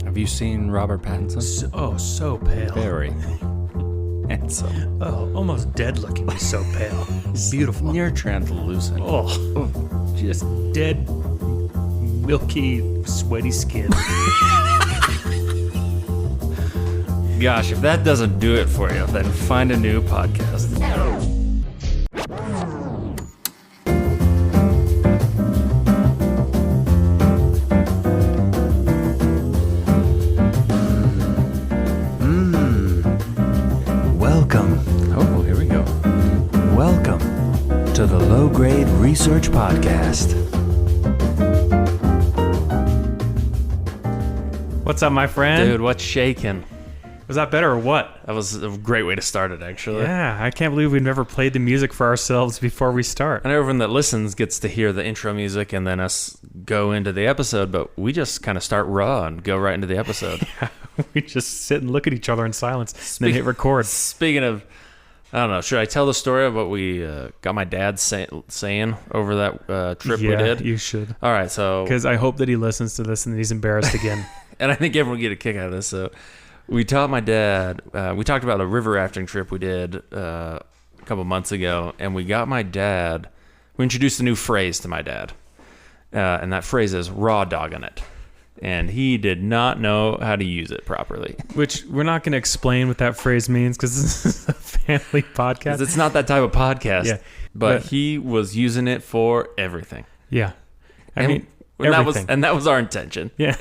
Have you seen Robert Pattinson? So pale. Very handsome. Oh, almost dead looking. He's so pale. He's beautiful. Near translucent. Oh, just dead, milky, sweaty skin. Gosh, if that doesn't do it for you, then find a new podcast. Welcome. Oh, here we go. Welcome to the Low Grade Research Podcast. What's up, my friend? Dude, what's shaking? Was that better or what? That was a great way to start it, actually. Yeah, I can't believe we've never played the music for ourselves before we start. And everyone that listens gets to hear the intro music and then us go into the episode, but we just kind of start raw and go right into the episode. We just sit and look at each other in silence and then hit record. Speaking of, I don't know, should I tell the story of what we got my dad saying over that trip we did? Yeah, you should. All right, so... Because I hope that he listens to this and he's embarrassed again. And I think everyone will get a kick out of this, so... We taught my dad, we talked about a river rafting trip we did a couple months ago, and we got my dad, we introduced a new phrase to my dad, and that phrase is raw dogging it. And he did not know how to use it properly. Which we're not going to explain what that phrase means because this is a family podcast. It's not that type of podcast, yeah, but he was using it for everything. Yeah. I And mean, and that was our intention. Yeah.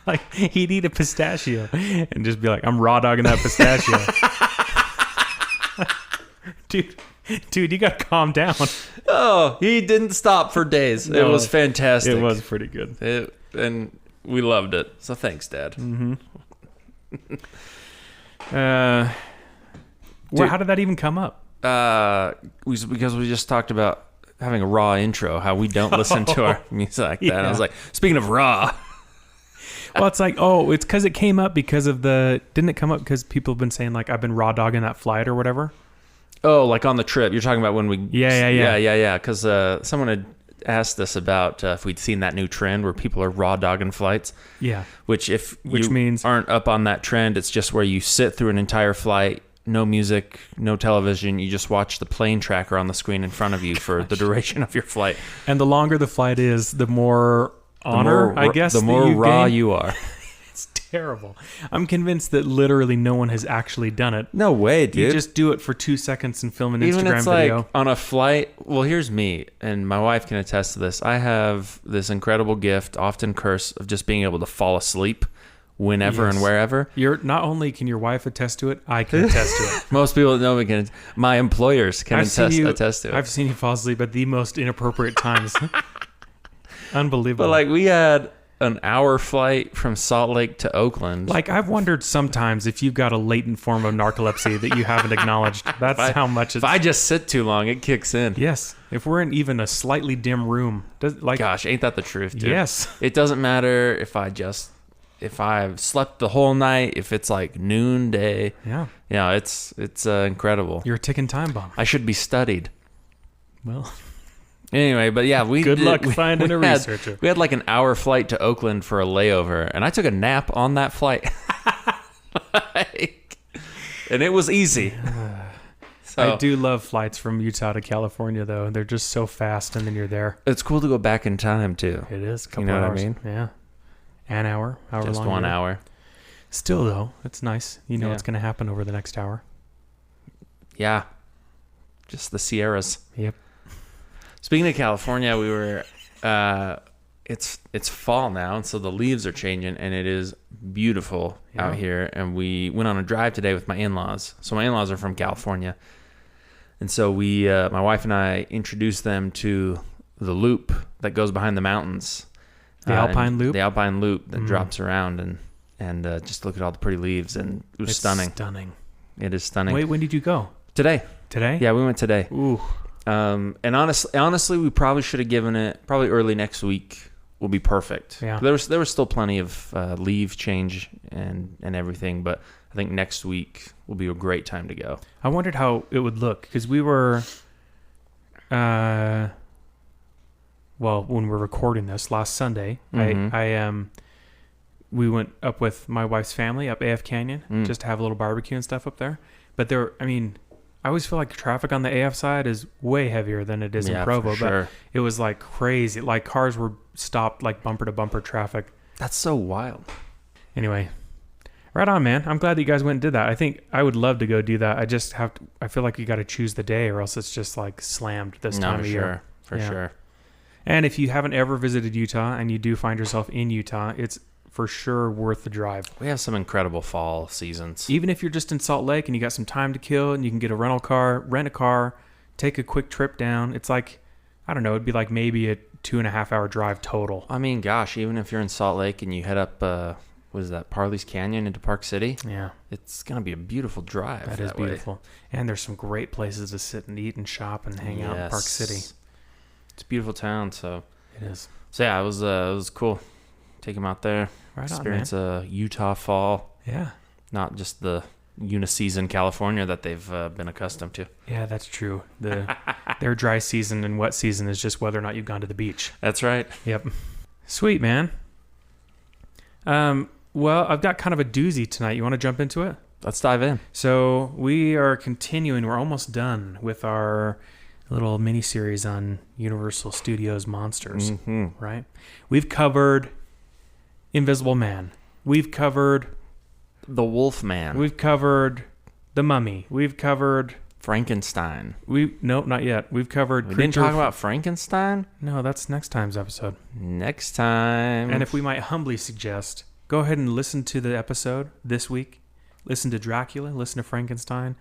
Like, he'd eat a pistachio and just be like, I'm raw dogging that pistachio. Dude, you got to calm down. Oh, he didn't stop for days. No, it was fantastic. It was pretty good. And we loved it. So thanks, Dad. Mm-hmm. How did that even come up? Because we just talked about having a raw intro, how we don't listen to our music like that. Yeah. And I was like, speaking of raw... Well, it's like, it's because it came up because of didn't it come up because people have been saying, like, I've been raw dogging that flight or whatever? Oh, like on the trip. You're talking about when we... Yeah. Because someone had asked us about if we'd seen that new trend where people are raw dogging flights. Yeah. Which means aren't up on that trend, it's just where you sit through an entire flight, no music, no television. You just watch the plane tracker on the screen in front of you for the duration of your flight. And the longer the flight is, the more... I guess the more raw you are. It's terrible. I'm convinced that literally no one has actually done it. No way, dude. You just do it for 2 seconds and film an Even Instagram it's video. Like on a flight. Well, here's me, and my wife can attest to this. I have this incredible gift, often curse, of just being able to fall asleep whenever and wherever. Not only can your wife attest to it, I can attest to it. Most people that know me can. My employers can attest to it. I've seen you fall asleep at the most inappropriate times. Unbelievable. But like we had an hour flight from Salt Lake to Oakland. Like I've wondered sometimes if you've got a latent form of narcolepsy that you haven't acknowledged. That's how much it's... If I just sit too long, it kicks in. Yes. If we're in even a slightly dim room. Gosh, ain't that the truth, dude? Yes. It doesn't matter if I've slept the whole night, if it's like noonday. Yeah. Yeah, it's incredible. You're a ticking time bomb. I should be studied. Well... Anyway, but yeah, Good luck finding a researcher. We had like an hour flight to Oakland for a layover, and I took a nap on that flight. And it was easy. I do love flights from Utah to California, though. They're just so fast, and then you're there. It's cool to go back in time, too. It is. A couple you know hours. What I mean? Yeah. An hour Just long. 1 hour. Still, though, it's nice. You know what's going to happen over the next hour. Yeah. Just the Sierras. Yep. Speaking of California, we were, it's fall now, and so the leaves are changing, and it is beautiful out here. And we went on a drive today with my in-laws. So my in-laws are from California. And so my wife and I introduced them to the loop that goes behind the mountains. The Alpine Loop? The Alpine Loop that drops around, and just look at all the pretty leaves, and it was stunning. Stunning. It is stunning. Wait, when did you go? Today. Today? Yeah, we went today. Ooh. And honestly, we probably should have given it probably early next week will be perfect. Yeah. There was still plenty of leave change and everything, but I think next week will be a great time to go. I wondered how it would look because we were, when we're recording this last Sunday, I we went up with my wife's family up AF Canyon just to have a little barbecue and stuff up there. But I always feel like traffic on the AF side is way heavier than it is in Provo. Sure. But it was like crazy. Like cars were stopped like bumper to bumper traffic. That's so wild. Anyway, right on, man. I'm glad that you guys went and did that. I think I would love to go do that. I feel like you got to choose the day or else it's just like slammed this time of year. For sure. And if you haven't ever visited Utah and you do find yourself in Utah, it's for sure worth the drive. We have some incredible fall seasons. Even if you're just in Salt Lake and you got some time to kill and you can get a rental car, rent a car, take a quick trip down. It's like, I don't know, it'd be like maybe a 2.5 hour drive total. I mean, gosh, even if you're in Salt Lake and you head up, what is that, Parley's Canyon into Park City? Yeah. It's going to be a beautiful drive. That is beautiful. Way. And there's some great places to sit and eat and shop and hang out in Park City. It's a beautiful town, so. It is. So yeah, it was cool. Take them out there. Right experience on, man. A Utah fall. Yeah. Not just the uniseason California that they've been accustomed to. Yeah, that's true. Their dry season and wet season is just whether or not you've gone to the beach. That's right. Yep. Sweet, man. Well, I've got kind of a doozy tonight. You want to jump into it? Let's dive in. So we are continuing. We're almost done with our little mini-series on Universal Studios monsters, right? We've covered Invisible Man. We've covered the Wolf Man. We've covered the Mummy. We've covered Frankenstein. Nope, not yet. We've covered. We didn't talk about Frankenstein? No, that's next time's episode. Next time. And if we might humbly suggest, go ahead and listen to the episode this week. Listen to Dracula. Listen to Frankenstein.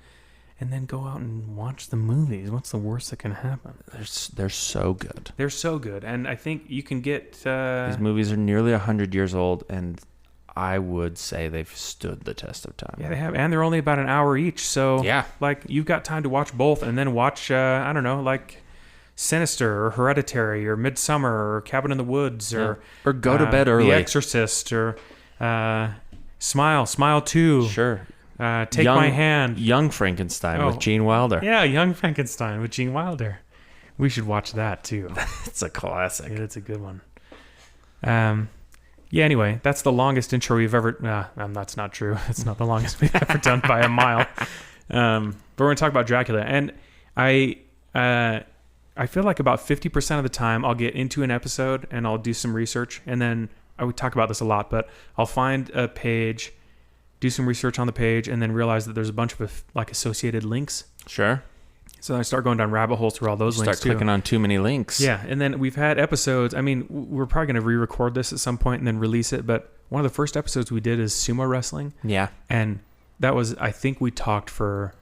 And then go out and watch the movies. What's the worst that can happen? They're so good. They're so good. And I think you can get... These movies are nearly 100 years old, and I would say they've stood the test of time. Yeah, they have. And they're only about an hour each. So, yeah, like, you've got time to watch both and then watch, I don't know, like Sinister or Hereditary or Midsummer or Cabin in the Woods or go to bed early. The Exorcist or Smile 2. Sure. Take My Hand. Young Frankenstein with Gene Wilder. Yeah, Young Frankenstein with Gene Wilder. We should watch that too. It's a classic. Yeah, it's a good one. Yeah, anyway, that's the longest intro we've ever... that's not true. It's not the longest we've ever done by a mile. But we're going to talk about Dracula. And I feel like about 50% of the time I'll get into an episode and I'll do some research. And then I would talk about this a lot, but I'll find a page, do some research on the page, and then realize that there's a bunch of like associated links. Sure. So I start going down rabbit holes through all those links too. Start clicking on too many links. Yeah, and then we've had episodes. I mean, we're probably going to re-record this at some point and then release it. But one of the first episodes we did is sumo wrestling. Yeah. And that was, I think we talked for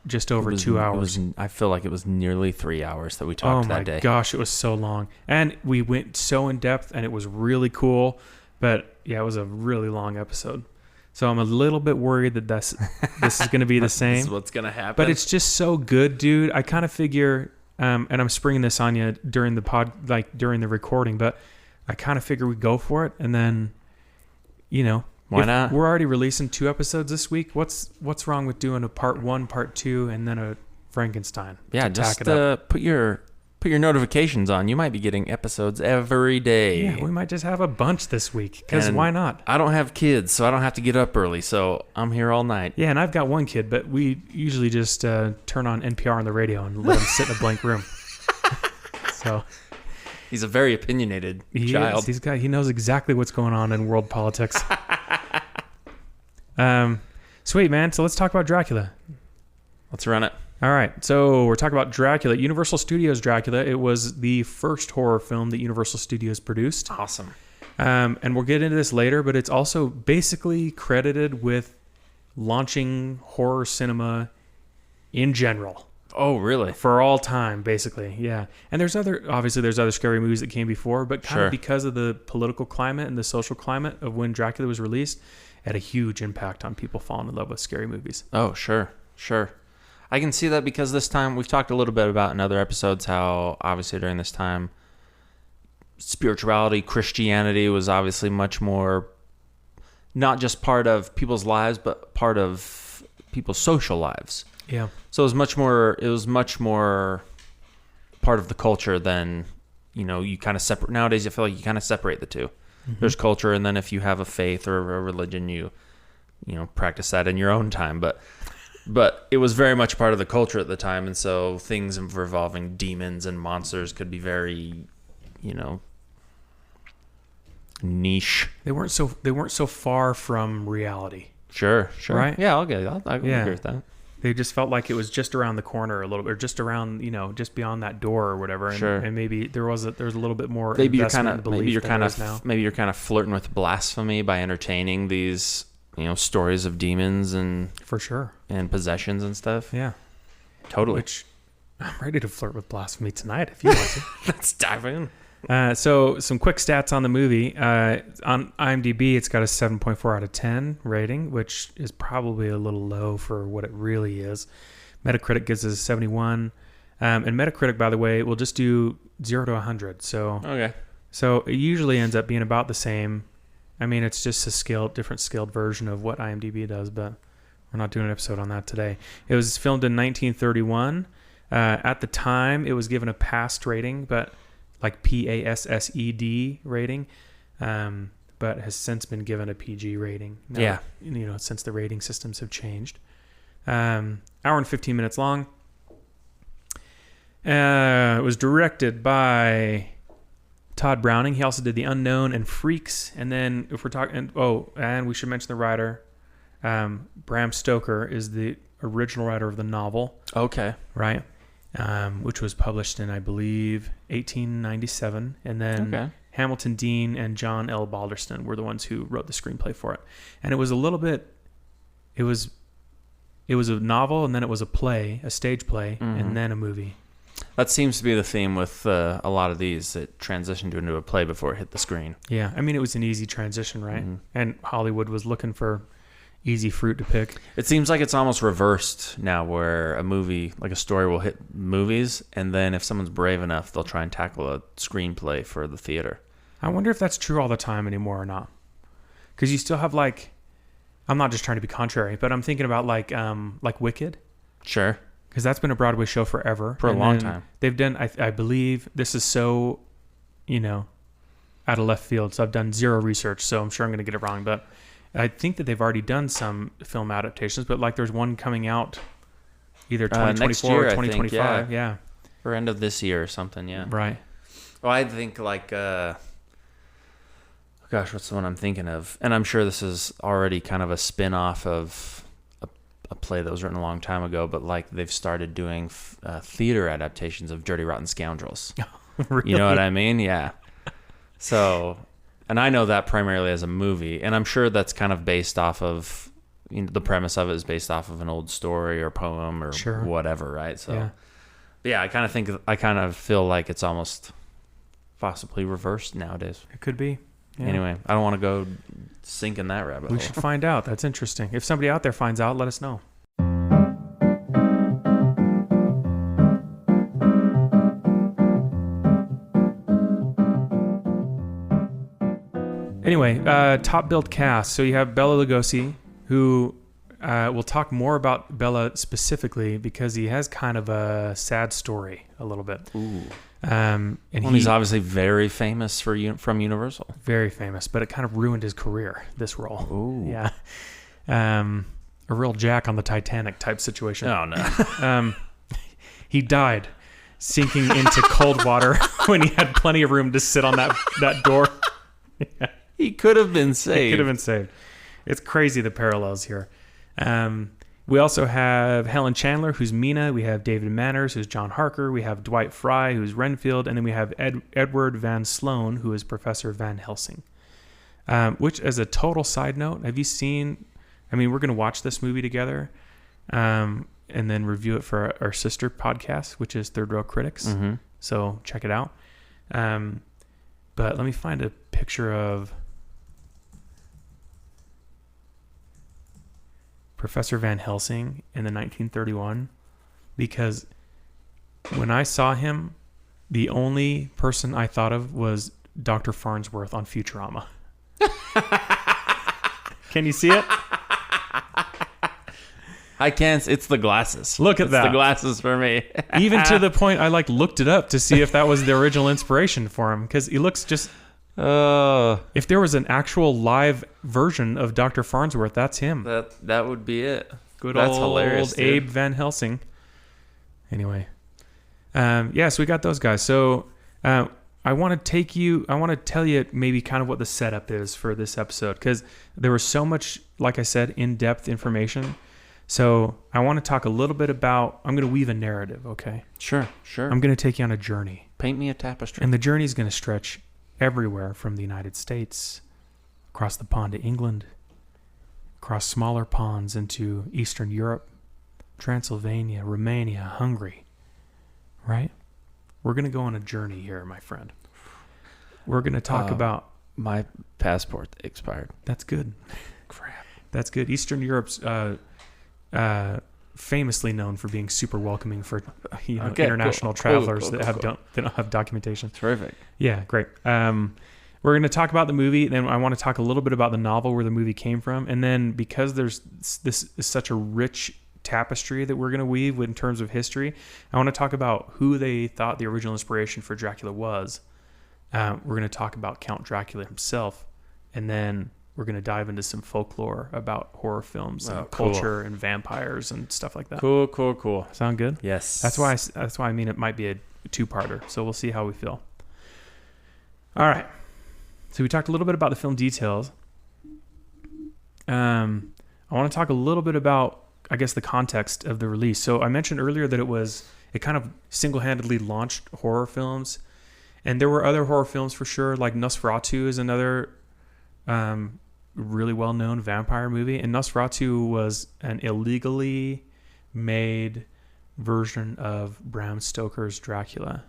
just over 2 hours. I feel like it was nearly 3 hours that we talked that day. Oh my gosh, it was so long. And we went so in depth and it was really cool. But yeah, it was a really long episode. So I'm a little bit worried that this is going to be the same. This is what's going to happen. But it's just so good, dude. I kind of figure, and I'm springing this on you during the during the recording, but I kind of figure we go for it. And then, why not? We're already releasing 2 episodes this week. What's wrong with doing a part 1, part 2, and then a Frankenstein? Yeah, just put your notifications on. You might be getting episodes every day. Yeah, we might just have a bunch this week, because why not? I don't have kids, so I don't have to get up early, so I'm here all night. Yeah, and I've got one kid, but we usually just turn on NPR on the radio and let him sit in a blank room. So he's a very opinionated child. He knows exactly what's going on in world politics. Sweet, man. So let's talk about Dracula. Let's run it. All right, so we're talking about Dracula. Universal Studios Dracula. It was the first horror film that Universal Studios produced. Awesome. And we'll get into this later, but it's also basically credited with launching horror cinema in general. Oh, really? For all time, basically, yeah. And there's other scary movies that came before, but kind of because of the political climate and the social climate of when Dracula was released, it had a huge impact on people falling in love with scary movies. Oh, sure. I can see that because this time, we've talked a little bit about in other episodes how obviously during this time, spirituality, Christianity was obviously much more, not just part of people's lives, but part of people's social lives. Yeah. So it was much more part of the culture than, you kind of separate. Nowadays, I feel like you kind of separate the two. There's culture, and then if you have a faith or a religion, you practice that in your own time. But it was very much part of the culture at the time, and so things involving demons and monsters could be very, niche. They weren't so far from reality. Sure. Right? Yeah, I'll agree with that. They just felt like it was just around the corner a little bit, or just around, just beyond that door or whatever. And, sure. And maybe there was a little bit more. Maybe you're kind of flirting with blasphemy by entertaining these, stories of demons and for sure and possessions and stuff. Yeah, totally. Which I'm ready to flirt with blasphemy tonight if you want to. Let's dive in. So some quick stats on the movie. On IMDb, it's got a 7.4 out of 10 rating, which is probably a little low for what it really is. Metacritic gives it a 71. And Metacritic, by the way, will just do 0 to 100. So it usually ends up being about the same. I mean, it's just a different scaled version of what IMDb does, but we're not doing an episode on that today. It was filmed in 1931. At the time, it was given a passed rating, but like PASSED rating, but has since been given a PG rating. Now, since the rating systems have changed. Hour and 15 minutes long. It was directed by Todd Browning. He also did The Unknown and Freaks. And then if we're talking, and we should mention the writer. Bram Stoker is the original writer of the novel. Okay. Right. Which was published in, I believe, 1897. And then Hamilton Dean and John L. Balderston were the ones who wrote the screenplay for it. And it was it was a novel, and then it was a stage play, and then a movie. That seems to be the theme with a lot of these. It transitioned into a play before it hit the screen. Yeah. I mean, it was an easy transition, right? Mm-hmm. And Hollywood was looking for easy fruit to pick. It seems like it's almost reversed now, where a movie, like a story, will hit movies, and then if someone's brave enough, they'll try and tackle a screenplay for the theater. I wonder if that's true all the time anymore or not. Because you still have I'm not just trying to be contrary, but I'm thinking about like Wicked. Sure. Because that's been a Broadway show forever. For a long time. They've done, I believe, this is so, out of left field. So I've done zero research, so I'm sure I'm going to get it wrong. But I think that they've already done some film adaptations, but there's one coming out either 2024 year, or 2025. Yeah. Or end of this year or something, yeah. Right. Well, I think what's the one I'm thinking of? And I'm sure this is already kind of a spin-off of a play that was written a long time ago, but they've started doing theater adaptations of Dirty Rotten Scoundrels. Really? You know what I mean? Yeah. So... And I know that primarily as a movie, and I'm sure that's kind of based off of, the premise of it is based off of an old story or poem or whatever, right? So, I kind of feel like it's almost possibly reversed nowadays. It could be. Yeah. Anyway, I don't want to go sink in that rabbit hole. We should find out. That's interesting. If somebody out there finds out, let us know. Anyway, top billed cast. So you have Bela Lugosi, who we'll talk more about Bela specifically because he has kind of a sad story a little bit. Ooh. And he's obviously very famous from Universal. Very famous, but it kind of ruined his career, this role. Ooh. Yeah. A real Jack on the Titanic type situation. Oh, no. He died sinking into cold water when he had plenty of room to sit on that door. Yeah. He could have been saved. It's crazy, the parallels here. We also have Helen Chandler, who's Mina. We have David Manners, who's John Harker. We have Dwight Fry, who's Renfield. And then we have Edward Van Sloan, who is Professor Van Helsing. Which, as a total side note, have you seen... I mean, we're going to watch this movie together and then review it for our sister podcast, which is Third Row Critics. Mm-hmm. So check it out. But let me find a picture of Professor Van Helsing in the 1931, because when I saw him, the only person I thought of was Dr. Farnsworth on Futurama. Can you see it? I can't. It's the glasses. Look at that. It's the glasses for me. Even to the point I looked it up to see if that was the original inspiration for him, because he looks just If there was an actual live version of Dr. Farnsworth, that's him. That would be it. That's old hilarious, Abe Van Helsing. Anyway, so we got those guys. So I want to tell you maybe kind of what the setup is for this episode, because there was so much, like I said, in-depth information. So I want to talk a little bit about, I'm going to weave a narrative, okay? Sure. I'm going to take you on a journey. Paint me a tapestry. And the journey is going to stretch everywhere from the United States, across the pond to England, across smaller ponds into Eastern Europe, Transylvania, Romania, Hungary, right? We're going to go on a journey here, my friend. We're going to talk about... My passport expired. That's good. Crap. That's good. Eastern Europe's famously known for being super welcoming for international travelers that don't have documentation. Terrific. Yeah, great. We're going to talk about the movie, then I want to talk a little bit about the novel, where the movie came from, and then because this is such a rich tapestry that we're going to weave in terms of history, I want to talk about who they thought the original inspiration for Dracula was. We're going to talk about Count Dracula himself, and then we're going to dive into some folklore about horror films and culture and vampires and stuff like that. Cool. Sound good? Yes. That's why I mean it might be a two-parter, so we'll see how we feel. All right. So we talked a little bit about the film details. I want to talk a little bit about, I guess, the context of the release. So I mentioned earlier that it kind of single-handedly launched horror films. And there were other horror films for sure, like Nosferatu is another really well-known vampire movie. And Nosferatu was an illegally made version of Bram Stoker's Dracula.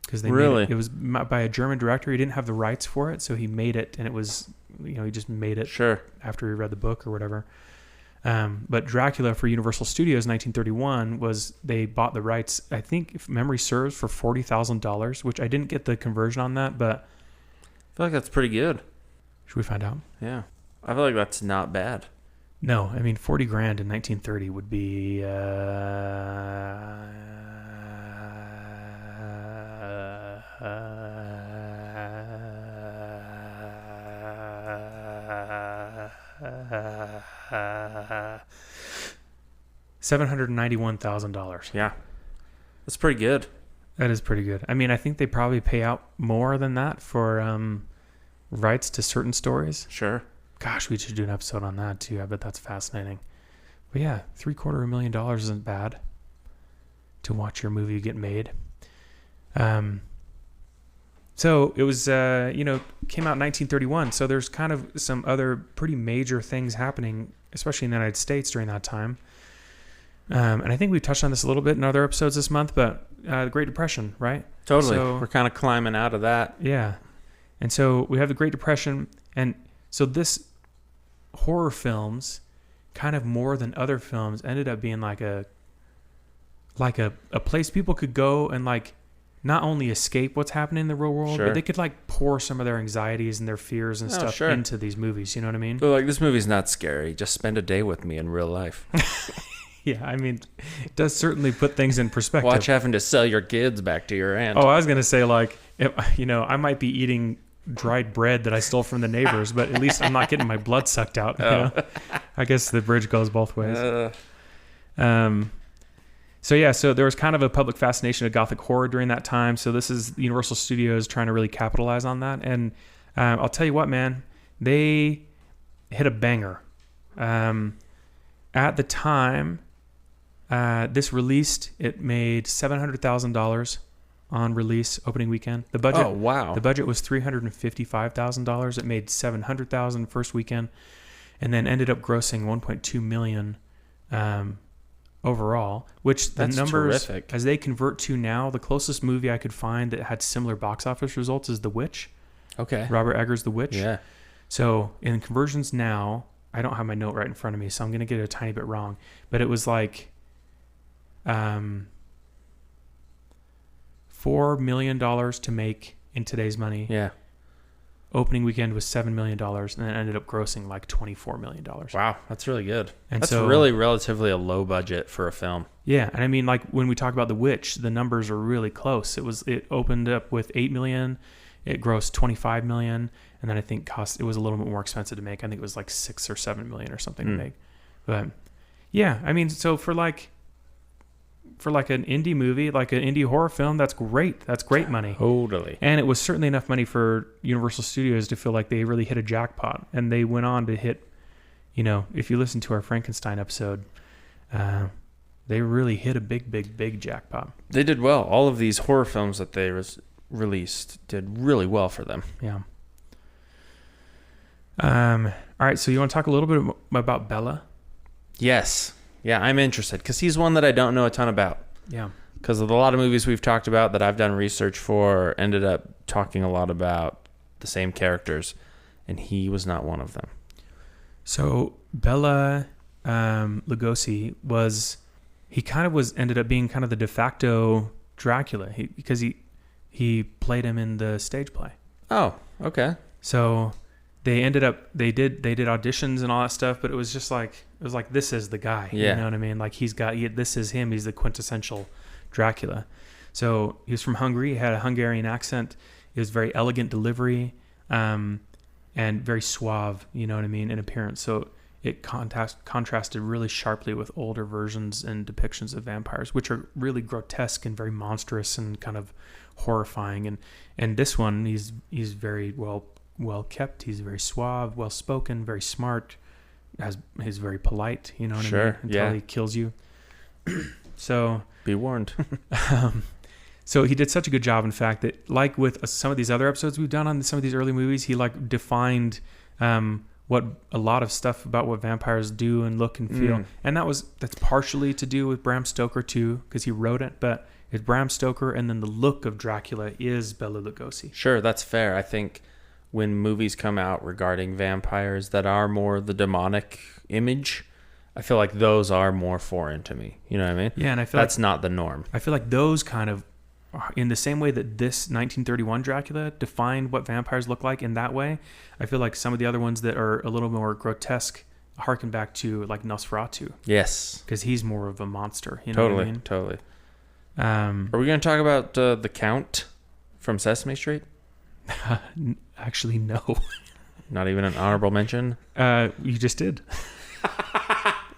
Because they made it was by a German director. He didn't have the rights for it, so he made it, and it was, he just made it after he read the book or whatever. But Dracula for Universal Studios in 1931 they bought the rights, I think, if memory serves, for $40,000, which I didn't get the conversion on that, but I feel like that's pretty good. Should we find out? Yeah. I feel like that's not bad. No, I mean, $40,000 in 1930 would be, $791,000. Yeah. That's pretty good. That is pretty good. I mean, I think they probably pay out more than that for rights to certain stories. Sure. Gosh, we should do an episode on that too. I bet that's fascinating. But yeah, $750,000 isn't bad to watch your movie get made. So it was, came out in 1931. So there's kind of some other pretty major things happening, especially in the United States during that time. And I think we touched on this a little bit in other episodes this month, but the Great Depression, right? Totally. So, we're kind of climbing out of that. Yeah. And so we have the Great Depression. And so this horror films, kind of more than other films, ended up being like a place people could go and like not only escape what's happening in the real world, but they could like pour some of their anxieties and their fears and stuff into these movies. You know what I mean? So like, this movie's not scary. Just spend a day with me in real life. Yeah, I mean, it does certainly put things in perspective. Watch having to sell your kids back to your aunt. Oh, I was going to say, like, I might be eating dried bread that I stole from the neighbors, but at least I'm not getting my blood sucked out. You know? I guess the bridge goes both ways. So there was kind of a public fascination of Gothic horror during that time. So this is Universal Studios trying to really capitalize on that. And I'll tell you what, man, they hit a banger. At the time, this released, it made $700,000 on release opening weekend. The budget, oh wow! The budget was $355,000. It made $700,000 first weekend, and then ended up grossing $1.2 million overall. Which the numbers, terrific. As they convert to now, the closest movie I could find that had similar box office results is The Witch. Okay. Robert Eggers' The Witch. Yeah. So in conversions now, I don't have my note right in front of me, so I'm going to get it a tiny bit wrong. But it was like $4 million to make in today's money. Yeah. Opening weekend was $7 million, and then ended up grossing like $24 million. Wow, that's really good. And that's so, really relatively a low budget for a film. Yeah, and I mean, like when we talk about The Witch, the numbers are really close. It opened up with $8 million. it grossed 25 million, and then I think it was a little bit more expensive to make. I think it was like 6 or 7 million or something to make. But yeah, I mean, so for an indie movie, like an indie horror film, that's great. That's great money. Totally. And it was certainly enough money for Universal Studios to feel like they really hit a jackpot. And they went on to hit, if you listen to our Frankenstein episode, they really hit a big jackpot. They did well. All of these horror films that they released did really well for them. Yeah. All right, so you want to talk a little bit about Bella? Yes. Yeah, I'm interested because he's one that I don't know a ton about. Yeah. Because of a lot of movies we've talked about that I've done research for, ended up talking a lot about the same characters, and he was not one of them. So Bela Lugosi ended up being kind of the de facto Dracula because he played him in the stage play. Oh, okay. So they did auditions and all that stuff, but it was like this is the guy. Yeah. You know what I mean? Like this is him. He's the quintessential Dracula. So he was from Hungary. He had a Hungarian accent. It was very elegant delivery, and very suave. You know what I mean, in appearance. So it contrasted really sharply with older versions and depictions of vampires, which are really grotesque and very monstrous and kind of horrifying. And this one, he's very well kept. He's very suave, well spoken, very smart. He's very polite. You know what I mean? Until he kills you. So be warned. So he did such a good job, in fact, that like with some of these other episodes we've done on some of these early movies, he like defined what a lot of stuff about what vampires do and look and feel. And that's partially to do with Bram Stoker too, because he wrote it, but it's Bram Stoker, and then the look of Dracula is Bela Lugosi. Sure, that's fair. I think when movies come out regarding vampires that are more the demonic image, I feel like those are more foreign to me. You know what I mean? Yeah, and I feel that's not the norm. I feel like those kind of, in the same way that this 1931 Dracula defined what vampires look like in that way, I feel like some of the other ones that are a little more grotesque harken back to like Nosferatu. Yes. Because he's more of a monster. You know what I mean? Totally. Are we going to talk about the Count from Sesame Street? Actually, no. Not even an honorable mention? You just did.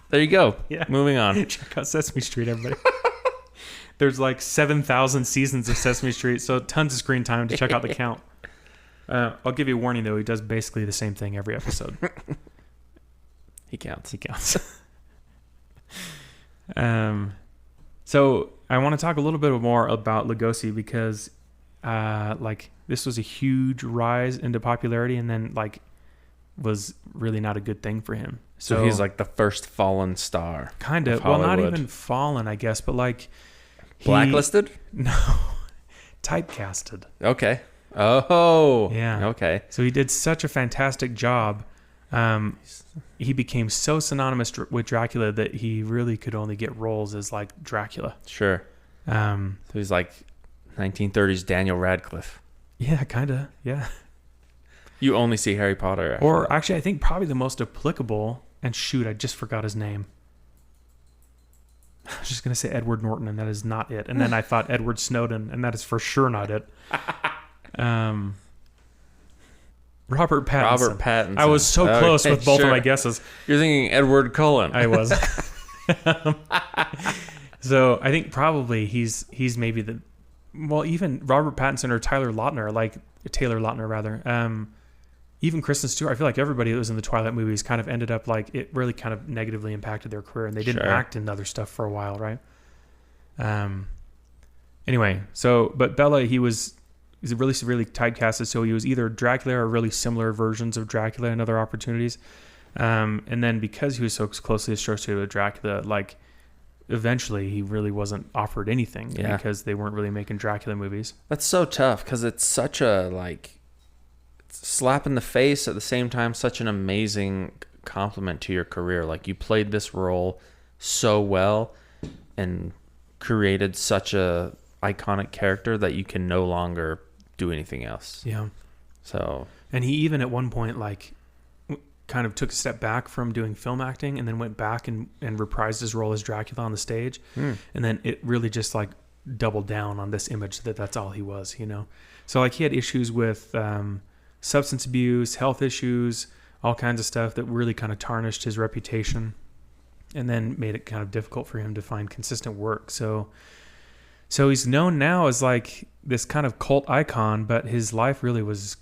There you go. Yeah. Moving on. Check out Sesame Street, everybody. There's like 7,000 seasons of Sesame Street, so tons of screen time to check out the Count. I'll give you a warning, though. He does basically the same thing every episode. He counts. So I want to talk a little bit more about Lugosi because this was a huge rise into popularity, and then was really not a good thing for him. So he's like the first fallen star. Kind of. Well, not even fallen, I guess, but blacklisted? No. Typecasted. Okay. Oh. Yeah. Okay. So he did such a fantastic job. He became so synonymous with Dracula that he really could only get roles as like Dracula. Sure. So he's like 1930s Daniel Radcliffe. Yeah, kind of. Yeah. You only see Harry Potter. Or actually, I think probably the most applicable, and shoot, I just forgot his name. I was just going to say Edward Norton, and that is not it. And then I thought Edward Snowden, and that is for sure not it. Robert Pattinson. I was so close with both of my guesses. You're thinking Edward Cullen. I was. So I think probably he's maybe even Robert Pattinson or Taylor Lautner rather. Even Kristen Stewart. I feel like everybody that was in the Twilight movies kind of ended up it really kind of negatively impacted their career, and they didn't act in other stuff for a while, right? Anyway, but Bela, he's really severely typecasted, so he was either Dracula or really similar versions of Dracula in other opportunities. And then because he was so closely associated with Dracula, eventually he really wasn't offered anything because they weren't really making Dracula movies. That's so tough because it's such a slap in the face, at the same time such an amazing compliment to your career. You played this role so well and created such a iconic character that you can no longer do anything else. Yeah. So, and he even at one point kind of took a step back from doing film acting and then went back and reprised his role as Dracula on the stage. And then it really just double down on this image that that's all he was, So like he had issues with substance abuse, health issues, all kinds of stuff that really kind of tarnished his reputation and then made it kind of difficult for him to find consistent work. So he's known now as like this kind of cult icon, but his life really was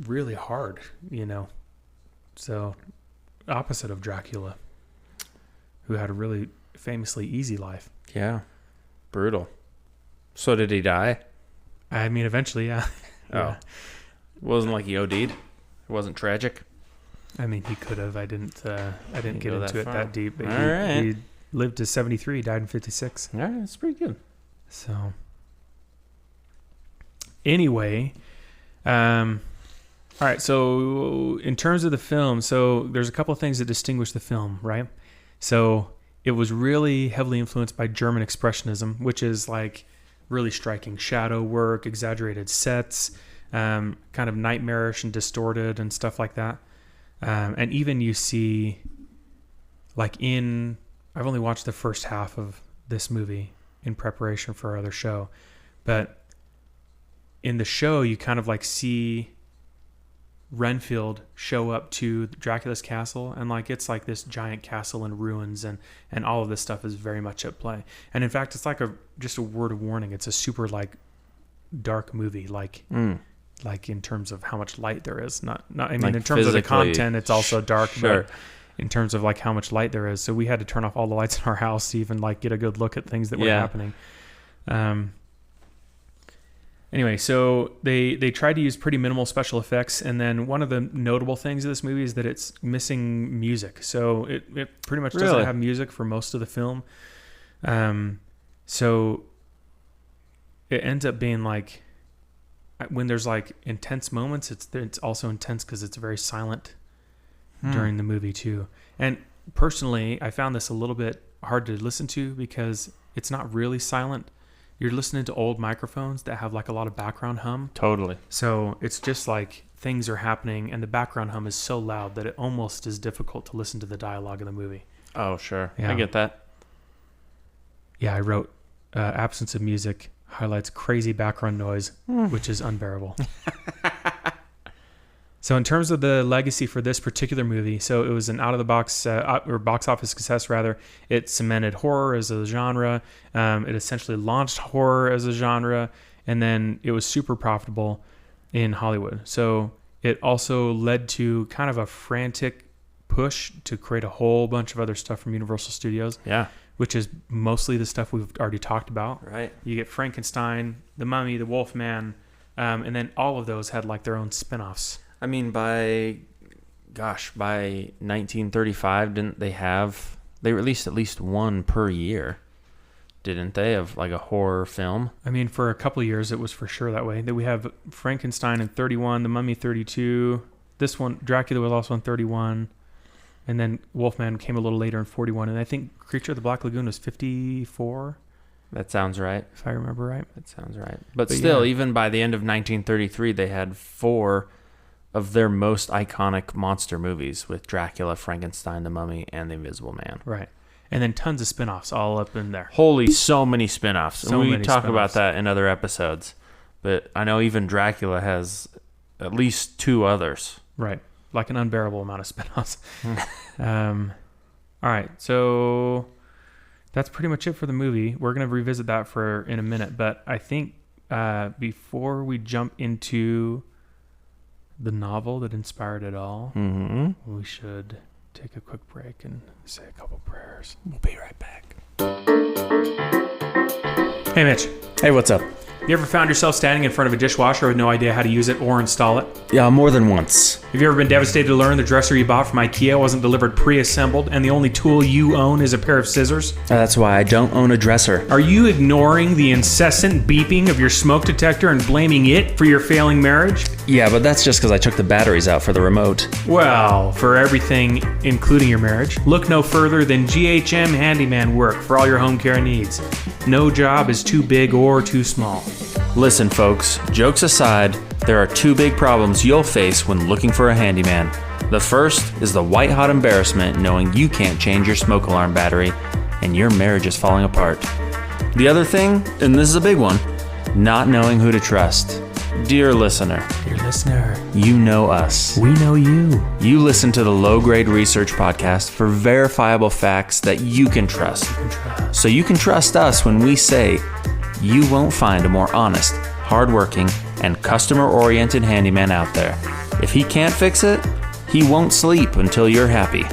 really hard, So opposite of Dracula, who had a really famously easy life. Yeah. Brutal. So did he die? I mean, eventually, yeah. Oh. It wasn't like he OD'd? It wasn't tragic? I mean, he could have. I didn't get into it far. that deep. But All right. he lived to 73, died in 56. All right, that's pretty good. So, anyway, all right. So, in terms of the film, so there's a couple of things that distinguish the film, right? So, it was really heavily influenced by German Expressionism, which is like really striking shadow work, exaggerated sets, kind of nightmarish and distorted and stuff like that. And even you see, like I've only watched the first half of this movie in preparation for our other show, but in the show you kind of like see Renfield show up to Dracula's castle, and like it's like this giant castle in ruins, and all of this stuff is very much at play. And in fact, it's like just a word of warning. It's a super like dark movie, like in terms of how much light there is. Not I mean like in terms of the content, it's also dark, sure. But in terms of like how much light there is. So we had to turn off all the lights in our house to even like get a good look at things that were happening. Anyway, so they tried to use pretty minimal special effects, and then one of the notable things of this movie is that it's missing music. So it pretty much doesn't have music for most of the film. So it ends up being like when there's like intense moments, it's also intense because it's very silent during the movie too. And personally, I found this a little bit hard to listen to because it's not really silent. You're listening to old microphones that have like a lot of background hum. Totally. So it's just like things are happening and the background hum is so loud that it almost is difficult to listen to the dialogue of the movie. Oh, sure. Yeah. I get that. Yeah, I wrote absence of music highlights crazy background noise, which is unbearable. So in terms of the legacy for this particular movie, so it was an out-of-the-box or box office success, rather. It cemented horror as a genre. It essentially launched horror as a genre, and then it was super profitable in Hollywood. So it also led to kind of a frantic push to create a whole bunch of other stuff from Universal Studios. Yeah. Which is mostly the stuff we've already talked about. Right. You get Frankenstein, The Mummy, The Wolfman, and then all of those had like their own spin-offs. I mean, by 1935, didn't they released at least one per year, didn't they, of like a horror film? I mean, for a couple of years, it was for sure that way. That we have Frankenstein in 31, The Mummy 32. This one, Dracula, was also in 31. And then Wolfman came a little later in 41. And I think Creature of the Black Lagoon was 54. That sounds right. If I remember right. That sounds right. But still, even by the end of 1933, they had 4 of their most iconic monster movies with Dracula, Frankenstein, The Mummy, and The Invisible Man. Right. And then tons of spin-offs all up in there. Holy, so many spin-offs. And we talk about that in other episodes. But I know even Dracula has at least 2 others. Right. Like an unbearable amount of spin-offs. All right. So that's pretty much it for the movie. We're going to revisit that in a minute. But I think before we jump into the novel that inspired it all, we should take a quick break and say a couple prayers. We'll be right back. Hey, Mitch. Hey, what's up? You ever found yourself standing in front of a dishwasher with no idea how to use it or install it? Yeah, more than once. Have you ever been devastated to learn the dresser you bought from IKEA wasn't delivered pre-assembled and the only tool you own is a pair of scissors? That's why I don't own a dresser. Are you ignoring the incessant beeping of your smoke detector and blaming it for your failing marriage? Yeah, but that's just because I took the batteries out for the remote. Well, for everything, including your marriage, look no further than GHM Handyman work for all your home care needs. No job is too big or too small. Listen, folks, jokes aside, there are 2 big problems you'll face when looking for a handyman. The first is the white-hot embarrassment knowing you can't change your smoke alarm battery and your marriage is falling apart. The other thing, and this is a big one, not knowing who to trust. Dear listener, you know us. We know you. You listen to the Low Grade Research Podcast for verifiable facts that you can trust. So you can trust us when we say you won't find a more honest, hardworking, and customer-oriented handyman out there. If he can't fix it, he won't sleep until you're happy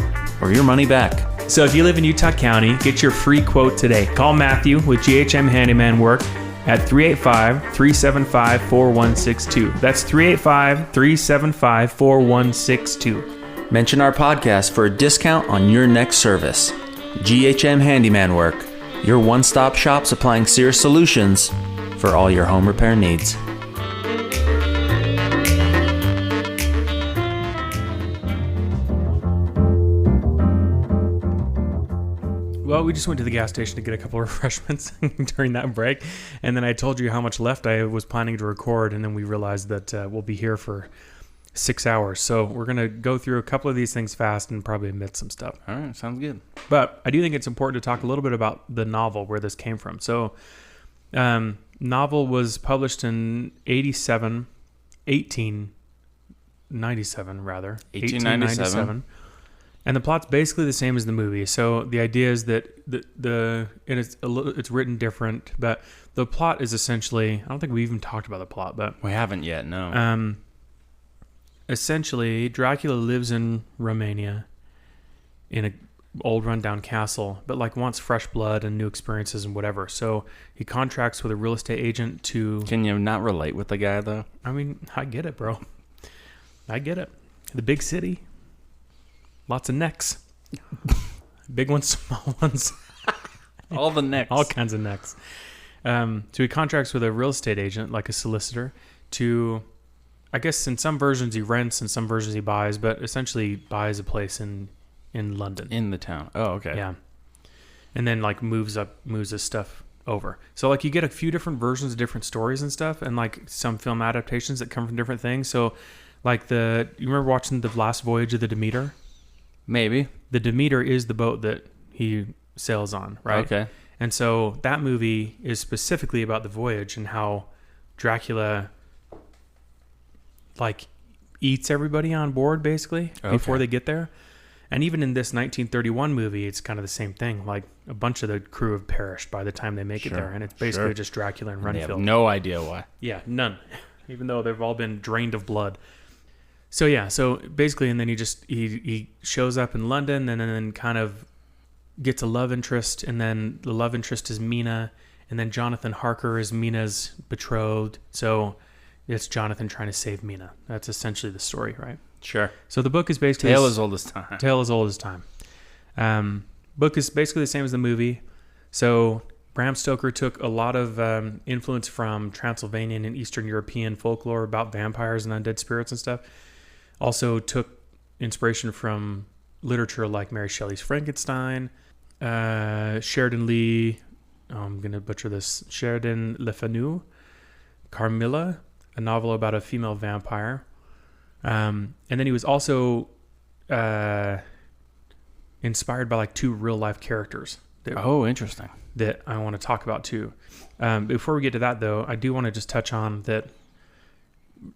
or your money back. So if you live in Utah County, get your free quote today. Call Matthew with GHM Handyman Work at 385-375-4162. That's 385-375-4162. Mention our podcast for a discount on your next service. GHM Handyman Work, your one-stop shop supplying serious solutions for all your home repair needs. Well, we just went to the gas station to get a couple of refreshments during that break. And then I told you how much left I was planning to record. And then we realized that we'll be here for 6 hours. So we're going to go through a couple of these things fast and probably omit some stuff. All right, sounds good. But I do think it's important to talk a little bit about the novel, where this came from. So novel was published in 1897. And the plot's basically the same as the movie. So the idea is that it's written different, but the plot is essentially, I don't think we even talked about the plot, but we haven't yet, no. Essentially, Dracula lives in Romania in an old rundown castle, but like wants fresh blood and new experiences and whatever. So he contracts with a real estate agent to... Can you not relate with the guy, though? I mean, I get it, bro. I get it. The big city. Lots of necks. Big ones, small ones. All the necks. All kinds of necks. So he contracts with a real estate agent, like a solicitor, to, I guess in some versions he rents, in some versions he buys, but essentially buys a place in London. In the town. Oh, okay. Yeah. And then like moves his stuff over. So like you get a few different versions of different stories and stuff, and like some film adaptations that come from different things. So like you remember watching The Last Voyage of the Demeter? Maybe. The Demeter is the boat that he sails on, right? Okay. And so that movie is specifically about the voyage and how Dracula like eats everybody on board basically before they get there. And even in this 1931 movie, it's kind of the same thing. Like a bunch of the crew have perished by the time they make it there. And it's basically just Dracula and Renfield. They have no idea why. Yeah, none. Even though they've all been drained of blood. So yeah, so basically, and then he shows up in London and then kind of gets a love interest, and then the love interest is Mina, and then Jonathan Harker is Mina's betrothed. So it's Jonathan trying to save Mina. That's essentially the story, right? Sure. So the book is basically... Tale as old as time. Tale as old as time. Book is basically the same as the movie. So Bram Stoker took a lot of influence from Transylvanian and Eastern European folklore about vampires and undead spirits and stuff. Also took inspiration from literature like Mary Shelley's Frankenstein, Sheridan Lee, I'm going to butcher this, Sheridan Le Fanu, Carmilla, a novel about a female vampire. And then he was also inspired by like two real life characters. Interesting. That I want to talk about too. Before we get to that though, I do want to just touch on that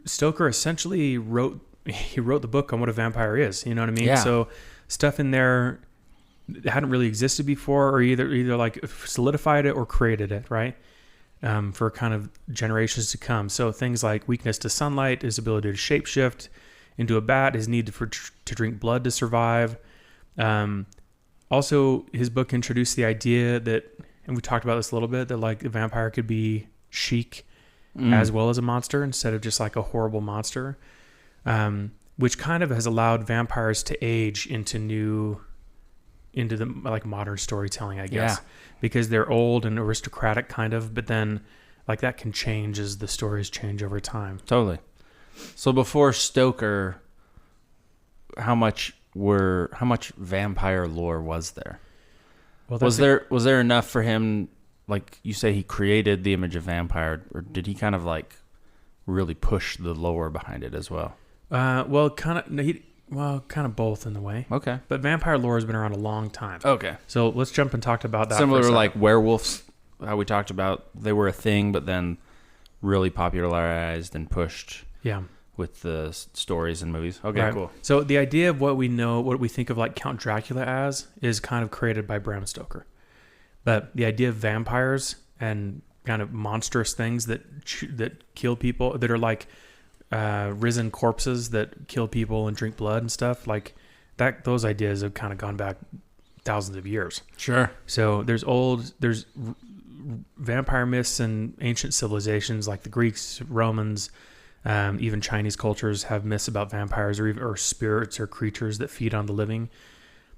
Stoker essentially wrote the book on what a vampire is. You know what I mean? Yeah. So stuff in there that hadn't really existed before, or either like solidified it or created it, right? For kind of generations to come. So things like weakness to sunlight, his ability to shapeshift into a bat, his need to drink blood to survive. Also, his book introduced the idea that, and we talked about this a little bit, that like the vampire could be chic as well as a monster instead of just like a horrible monster. Which kind of has allowed vampires to age into the like modern storytelling, I guess, because they're old and aristocratic kind of, but then like that can change as the stories change over time. Totally. So before Stoker, how much vampire lore was there? Well, was there enough for him? Like you say, he created the image of vampire, or did he kind of like really push the lore behind it as well? Kind of both in a way. Okay. But vampire lore has been around a long time. Okay. So let's jump and talk about that. Similar to like werewolves. how we talked about they were a thing, but then really popularized and pushed with the stories and movies. Okay, right. Cool. So the idea of what we know, what we think of like Count Dracula as, is kind of created by Bram Stoker. But the idea of vampires and kind of monstrous things that kill people, that are like risen corpses that kill people and drink blood and stuff, like that, those ideas have kind of gone back thousands of years. Sure. So there's vampire myths in ancient civilizations like the Greeks, Romans, even Chinese cultures have myths about vampires or spirits or creatures that feed on the living.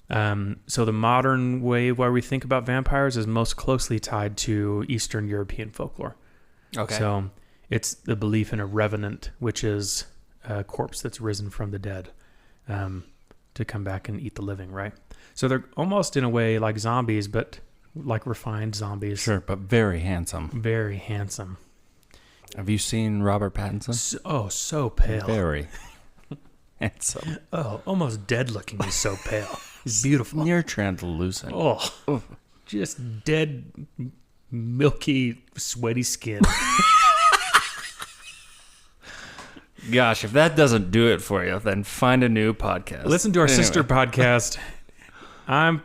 So the modern way where we think about vampires is most closely tied to Eastern European folklore. Okay. So it's the belief in a revenant, which is a corpse that's risen from the dead, to come back and eat the living, right? So they're almost in a way like zombies, but like refined zombies. Sure, but very handsome. Very handsome. Have you seen Robert Pattinson? So pale. Very handsome. Oh, almost dead looking. He's so pale. He's beautiful. Near translucent. Oh, just dead, milky, sweaty skin. Gosh, if that doesn't do it for you, then find a new podcast. Listen to our sister podcast. I'm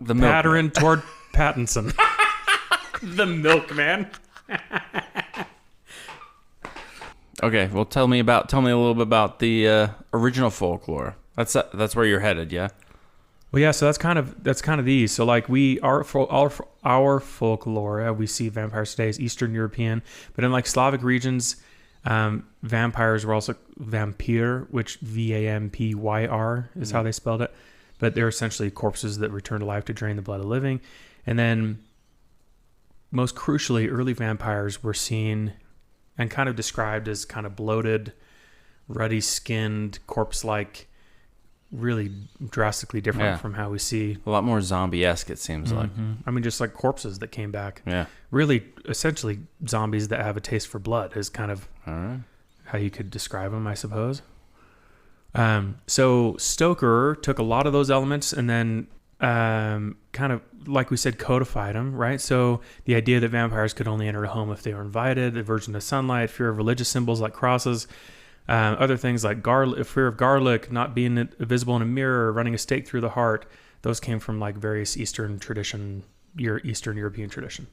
the pattering toward Pattinson. The milkman. Okay, well, tell me a little bit about the original folklore. That's where you're headed, yeah. Well, yeah. So that's kind of these. So like our folklore, we see vampires today as Eastern European, but in like Slavic regions, vampires were also vampyr, which Vampyr is how they spelled it. But they're essentially corpses that return to life to drain the blood of living. And then, most crucially, early vampires were seen and kind of described as kind of bloated, ruddy-skinned, corpse-like, really drastically different from how we see. A lot more zombie-esque, it seems like. I mean, just like corpses that came back. Yeah. Really, essentially, zombies that have a taste for blood is kind of All right. how you could describe them, I suppose. So Stoker took a lot of those elements and then kind of, like we said, codified them, right? So the idea that vampires could only enter a home if they were invited, aversion to sunlight, fear of religious symbols like crosses, other things like fear of garlic, not being visible in a mirror, running a stake through the heart. Those came from like various Eastern European tradition.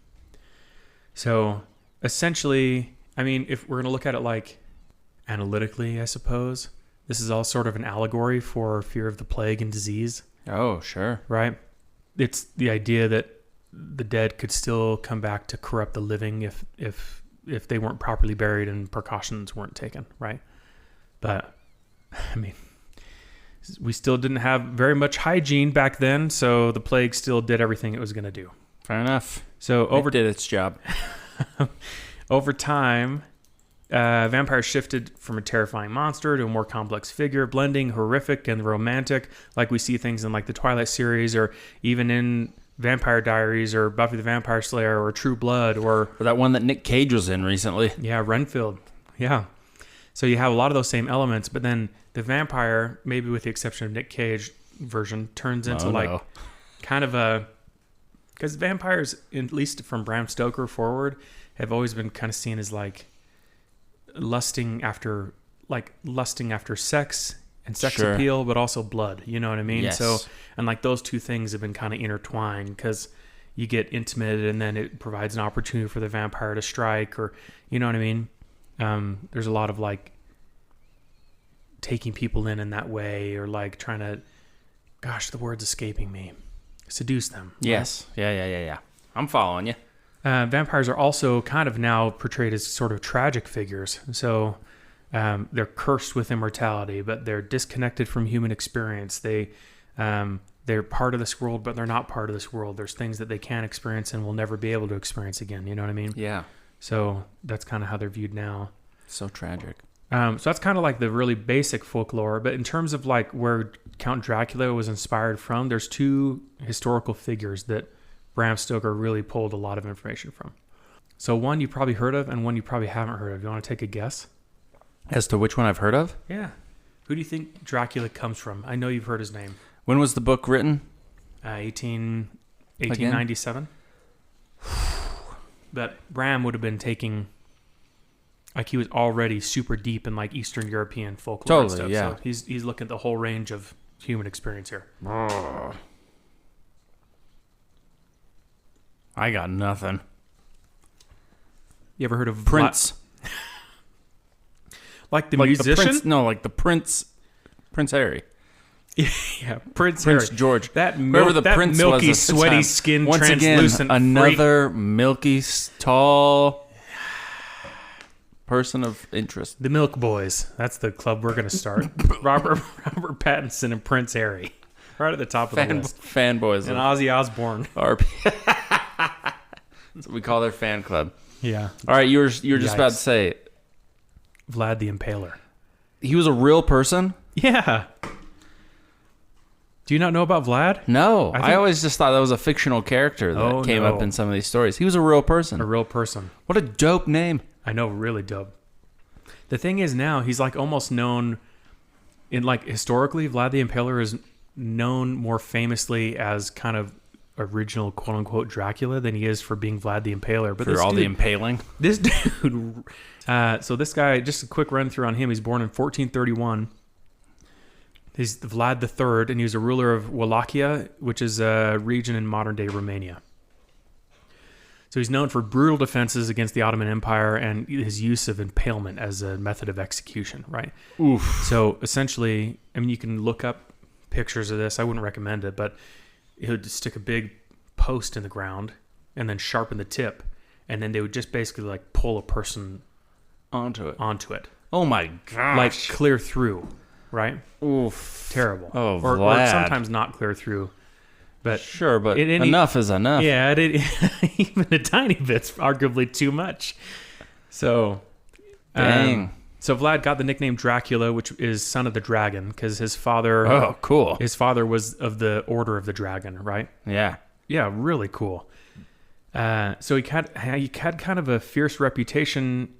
So essentially, I mean, if we're going to look at it like analytically, I suppose, this is all sort of an allegory for fear of the plague and disease. Oh, sure. Right? It's the idea that the dead could still come back to corrupt the living if they weren't properly buried and precautions weren't taken, right? But, I mean, we still didn't have very much hygiene back then, so the plague still did everything it was going to do. Fair enough. So It did its job. over time, vampires shifted from a terrifying monster to a more complex figure, blending horrific and romantic, like we see things in like the Twilight series, or even in Vampire Diaries, or Buffy the Vampire Slayer, or True Blood, or that one that Nick Cage was in recently. Yeah, Renfield. Yeah. So you have a lot of those same elements, but then the vampire, maybe with the exception of Nick Cage version, turns into kind of a... Because vampires, at least from Bram Stoker forward, have always been kind of seen as like lusting after sex and sex appeal, but also blood. You know what I mean? Yes. So, and like those two things have been kind of intertwined because you get intimate and then it provides an opportunity for the vampire to strike, or, you know what I mean? There's a lot of like taking people in that way, or like trying to, gosh, the word's escaping me. Seduce them. Yes. Right? Yeah. I'm following you. Vampires are also kind of now portrayed as sort of tragic figures. So they're cursed with immortality, but they're disconnected from human experience. They're part of this world, but they're not part of this world. There's things that they can't experience and will never be able to experience again. You know what I mean? Yeah. So that's kind of how they're viewed now. So tragic. So that's kind of like the really basic folklore. But in terms of like where Count Dracula was inspired from, there's two historical figures that Bram Stoker really pulled a lot of information from. So one you probably heard of and one you probably haven't heard of. You want to take a guess? As to which one I've heard of? Yeah. Who do you think Dracula comes from? I know you've heard his name. When was the book written? 1897. But Bram would have been taking, like, he was already super deep in like Eastern European folklore and stuff. Totally, yeah. So he's looking at the whole range of human experience here. I got nothing. You ever heard of Prince? like the Like musician? The Prince, no, like the Prince Harry. Yeah, Prince Prince Harry. George. Whoever the Prince milky, was at the sweaty time. skin, Once again, translucent another milky, tall person of interest. The Milk Boys. That's the club we're going to start. Robert Pattinson and Prince Harry. Right at the top of the list. Fanboys. And Ozzy Osbourne. RP. That's what we call their fan club. Yeah. All right, you were just about to say Vlad the Impaler. he was a real person? Yeah. Do you not know about Vlad? No. I I think- always just thought that was a fictional character that came no. up in some of these stories. He was a real person. A real person. What a dope name. I know, really dope. The thing is now, he's like almost known in like historically, Vlad the Impaler is known more famously as kind of original quote unquote Dracula than he is for being Vlad the Impaler. But For all the impaling. this dude, so this guy, just a quick run through on him. He's born in 1431. He's Vlad III, and he was a ruler of Wallachia, which is a region in modern-day Romania. So he's known for brutal defenses against the Ottoman Empire and his use of impalement as a method of execution, right? Oof. So essentially, I mean, you can look up pictures of this. I wouldn't recommend it, but he would stick a big post in the ground and then sharpen the tip, and then they would just basically like pull a person Onto it. Oh my gosh. like clear through, right? Oof. Terrible. Oh, or Vlad. sometimes not clear through, but Sure, but It- enough is enough. yeah, even a tiny bit's arguably too much. So, Dang. so Vlad got the nickname Dracula, which is son of the dragon, because his father, Oh, cool. was of the Order of the Dragon, right? Yeah. Yeah, really cool. So he had kind of a fierce reputation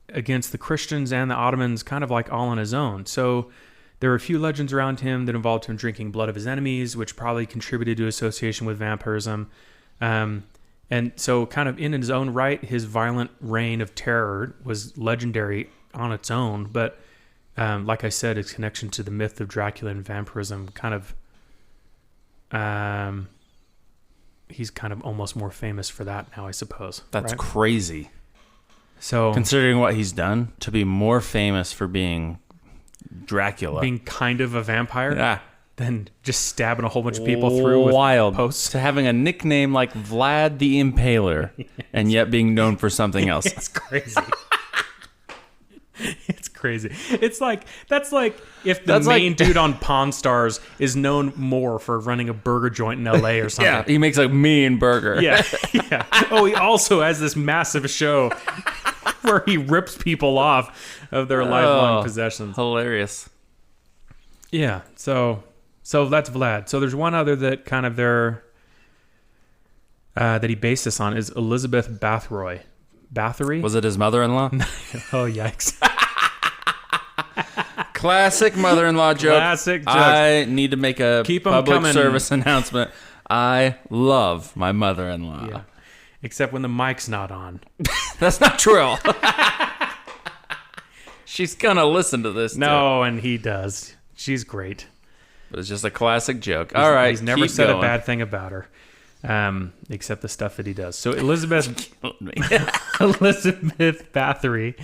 against the Christians and the Ottomans, kind of like all on his own. So there were a few legends around him that involved him drinking blood of his enemies, which probably contributed to association with vampirism. And so kind of in his own right, his violent reign of terror was legendary on its own. But like I said, his connection to the myth of Dracula and vampirism kind of... he's kind of almost more famous for that now, I suppose. That's right? crazy. So Considering what he's done, to be more famous for being Dracula. being kind of a vampire, yeah. than just stabbing a whole bunch of people through with Wild. posts. To having a nickname like Vlad the Impaler and yet being known for something else. It's crazy. It's crazy. It's like that's like if the main dude on Pawn Stars is known more for running a burger joint in LA or something. Yeah, he makes a mean burger. Yeah. Yeah. Oh, he also has this massive show where he rips people off of their lifelong possessions. Hilarious. Yeah. So that's Vlad. So there's one other that kind of that he based this on is Elizabeth Bathory. Was it his mother-in-law? Oh, yikes. Classic mother-in-law joke. Classic joke. I need to make a Keep 'em public coming. service announcement. I love my mother-in-law. Yeah. Except when the mic's not on. That's not true. She's gonna listen to this. No, and he does. She's great. But it's just a classic joke. All right, He's never keep said going. a bad thing about her. Except the stuff that he does. So Elizabeth Bathory.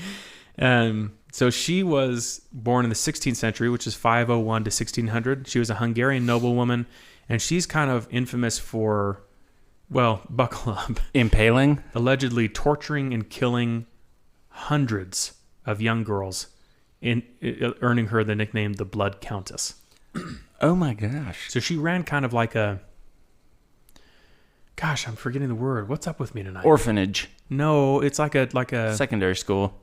So she was born in the 16th century, which is 501 to 1600. She was a Hungarian noblewoman, and she's kind of infamous for, well, buckle up, Impaling? allegedly torturing and killing hundreds of young girls, earning her the nickname the Blood Countess. Oh my gosh. So she ran kind of like a... Gosh, I'm forgetting the word. What's up with me tonight? Orphanage. No, it's like a... Secondary school.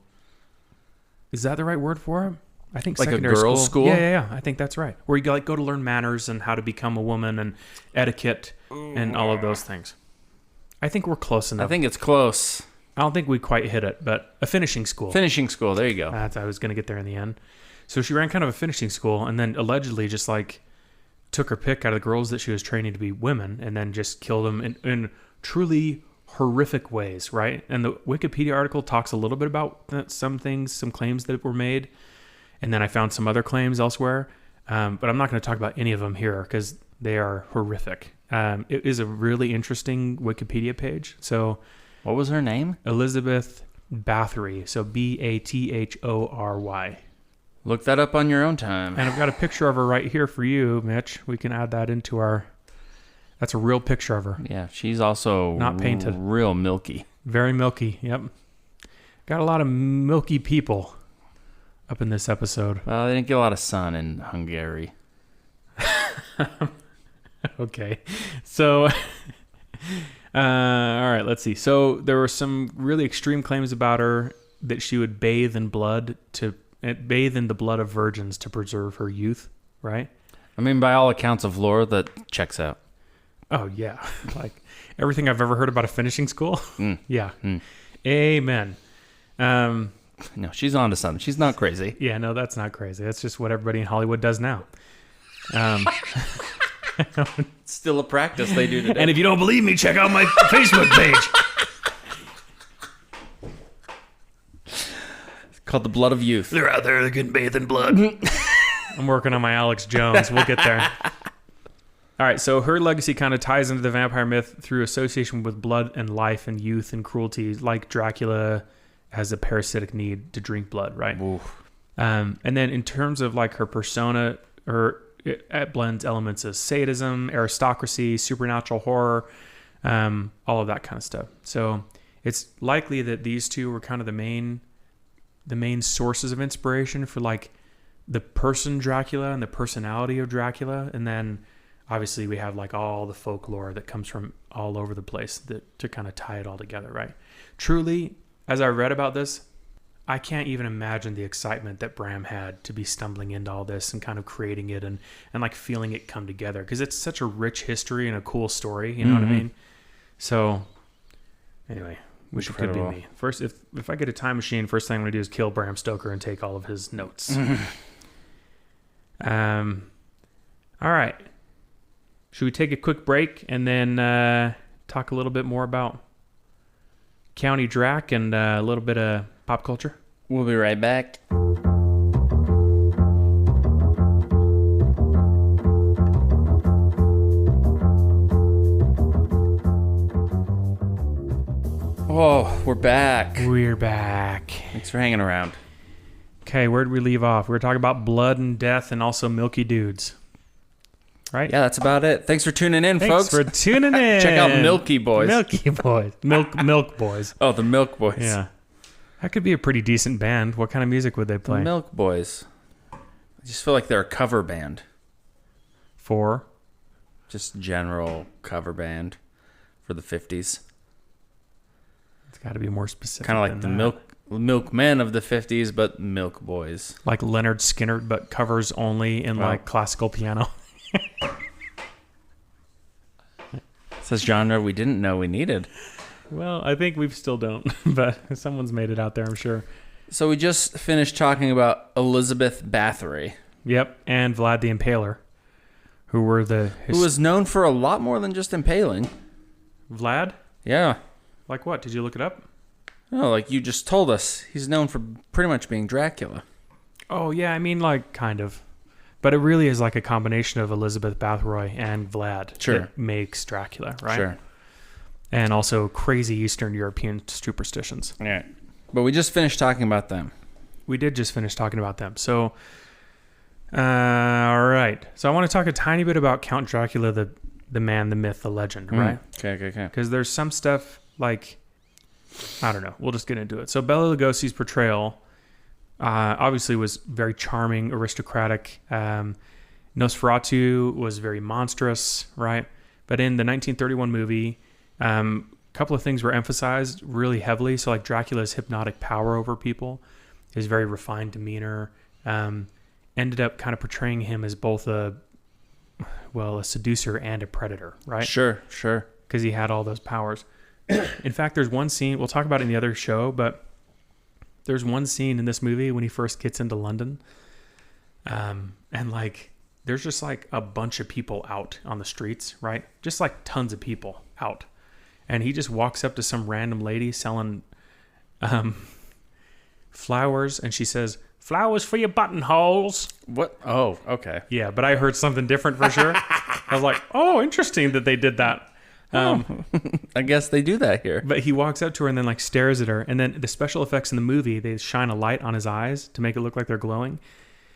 Is that the right word for it? I think Like a secondary girls' school? Yeah. I think that's right. Where you go to learn manners and how to become a woman and etiquette and all of those things. I think we're close enough. I think it's close. I don't think we quite hit it, but a finishing school. Finishing school. There you go. I was going to get there in the end. So she ran kind of a finishing school and then allegedly just like took her pick out of the girls that she was training to be women and then just killed them in truly horrific ways, right? And the Wikipedia article talks a little bit about some things, some claims that were made. And then I found some other claims elsewhere. But I'm not going to talk about any of them here because they are horrific. It is a really interesting Wikipedia page. So, what was her name? Elizabeth Bathory. So Bathory. Look that up on your own time. And I've got a picture of her right here for you, Mitch. We can add that into our... That's a real picture of her. Yeah, she's also not painted. Real milky. Very milky, yep. Got a lot of milky people up in this episode. Well, they didn't get a lot of sun in Hungary. Okay. So, all right, let's see. So there were some really extreme claims about her that she would bathe in the blood of virgins to preserve her youth, right? I mean, by all accounts of lore, that checks out. Oh, yeah. Like everything I've ever heard about a finishing school. Yeah. Amen. No, she's on to something. She's not crazy. Yeah, no, that's not crazy. That's just what everybody in Hollywood does now. It's still a practice they do today. And if you don't believe me, check out my Facebook page. It's called The Blood of Youth. They're out there, they can bathe in blood. I'm working on my Alex Jones. We'll get there. All right, so her legacy kind of ties into the vampire myth through association with blood and life and youth and cruelty, like Dracula has a parasitic need to drink blood, right? And then in terms of like her persona, it blends elements of sadism, aristocracy, supernatural horror, all of that kind of stuff. So it's likely that these two were kind of the main sources of inspiration for like the person Dracula and the personality of Dracula, and then obviously we have like all the folklore that comes from all over the place to kind of tie it all together, right? Truly, as I read about this, I can't even imagine the excitement that Bram had to be stumbling into all this and kind of creating it and like feeling it come together, because it's such a rich history and a cool story, you know what I mean? So anyway, wish it could be me. First, if I get a time machine, first thing I'm going to do is kill Bram Stoker and take all of his notes. All right. Should we take a quick break and then talk a little bit more about County Drac and a little bit of pop culture? We'll be right back. Oh, we're back. We're back. Thanks for hanging around. Okay, where did we leave off? We were talking about blood and death and also milky dudes. Right? Yeah, that's about it. Thanks for tuning in, Thanks folks. for tuning in. Check out Milky Boys. Milky Boys. Milk Boys. Oh, the Milk Boys. Yeah. That could be a pretty decent band. What kind of music would they play? The Milk Boys. I just feel like they're a cover band. For? Just general cover band for the 50s. It's got to be more specific. Kind of like the Milkmen of the 50s, but Milk Boys. Like Leonard Skinner, but covers only in like classical piano. It's a genre we didn't know we needed. Well, I think we still don't, but someone's made it out there, I'm sure. So we just finished talking about Elizabeth Bathory. Yep, and Vlad the Impaler, who was known for a lot more than just impaling. Vlad? Yeah. Like what? Did you look it up? Oh, like you just told us. He's known for pretty much being Dracula. Oh, yeah, I mean, like, kind of. But it really is like a combination of Elizabeth Bathory and Vlad that makes Dracula, right? Sure. And also crazy Eastern European superstitions. Yeah. But we just finished talking about them. We did just finish talking about them. So, all right. So I want to talk a tiny bit about Count Dracula, the man, the myth, the legend, right? Okay. Because there's some stuff like, I don't know. We'll just get into it. So Bela Lugosi's portrayal obviously was very charming, aristocratic. Nosferatu was very monstrous, right? But in the 1931 movie, a couple of things were emphasized really heavily. So like Dracula's hypnotic power over people, his very refined demeanor, ended up kind of portraying him as both a seducer and a predator, right? Sure. Because he had all those powers. In fact, there's one scene, we'll talk about it in the other show, but there's one scene in this movie when he first gets into London. And like, there's just like a bunch of people out on the streets, right? Just like tons of people out. and he just walks up to some random lady selling flowers, and she says, "Flowers for your buttonholes." What? Oh, okay. Yeah, but I heard something different for sure. I was like, oh, interesting that they did that. I guess they do that here. But he walks up to her and then like stares at her. And then the special effects in the movie, they shine a light on his eyes to make it look like they're glowing.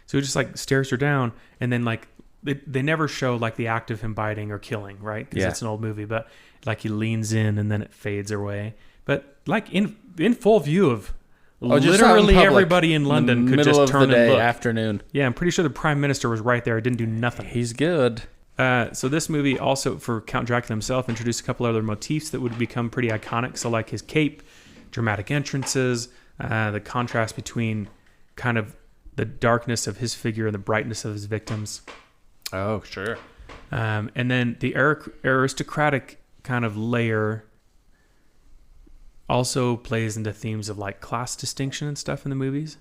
So he just like stares her down. And then like they never show like the act of him biting or killing, right? Because it's an old movie. But like he leans in and then it fades away. But like in full view of literally everybody in London could just turn and look. Afternoon. Yeah, I'm pretty sure the Prime Minister was right there. It didn't do nothing. He's good. So this movie also, for Count Dracula himself, introduced a couple other motifs that would become pretty iconic. So like his cape, dramatic entrances, the contrast between kind of the darkness of his figure and the brightness of his victims. Oh, sure. And then the aristocratic kind of layer also plays into themes of like class distinction and stuff in the movies.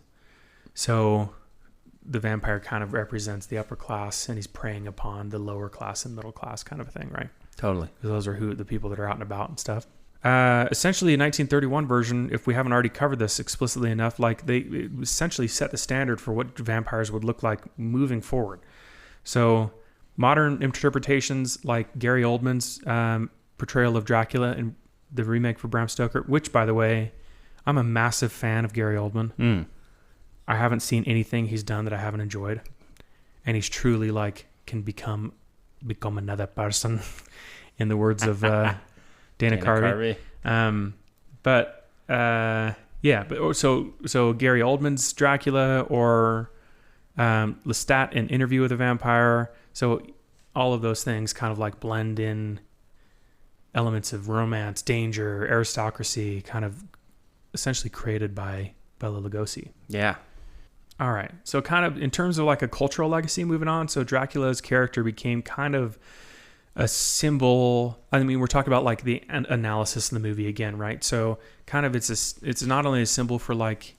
So the vampire kind of represents the upper class, and he's preying upon the lower class and middle class kind of a thing, right? Totally. Those are the people that are out and about and stuff. Essentially, a 1931 version, if we haven't already covered this explicitly enough, like they essentially set the standard for what vampires would look like moving forward. So modern interpretations like Gary Oldman's portrayal of Dracula in the remake for Bram Stoker, which, by the way, I'm a massive fan of Gary Oldman. I haven't seen anything he's done that I haven't enjoyed, and he's truly like can become another person, in the words of Dana Carvey. But so Gary Oldman's Dracula or Lestat in Interview with a Vampire. So all of those things kind of like blend in elements of romance, danger, aristocracy, kind of essentially created by Bela Lugosi. Yeah. All right. So kind of in terms of like a cultural legacy moving on, so Dracula's character became kind of a symbol. I mean, we're talking about like the analysis in the movie again, right? So kind of it's not only a symbol for like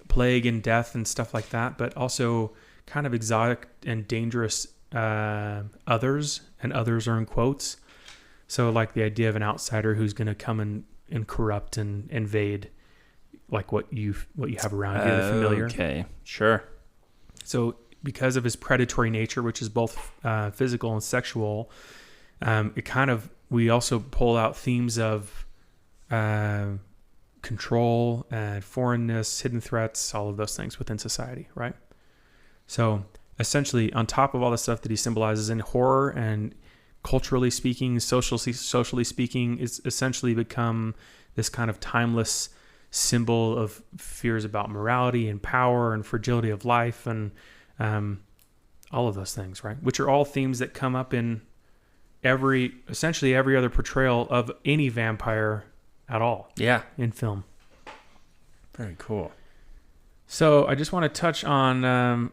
plague and death and stuff like that, but also kind of exotic and dangerous others, and others are in quotes. So like the idea of an outsider who's going to come and corrupt and invade like what you have around you, the familiar. Okay, sure. So because of his predatory nature, which is both physical and sexual, we also pull out themes of control and foreignness, hidden threats, all of those things within society, right? So essentially, on top of all the stuff that he symbolizes in horror and culturally speaking, socially speaking, it's essentially become this kind of timeless symbol of fears about morality and power and fragility of life and all of those things, right? Which are all themes that come up in essentially every other portrayal of any vampire at all. Yeah. In film. Very cool. So I just want to touch on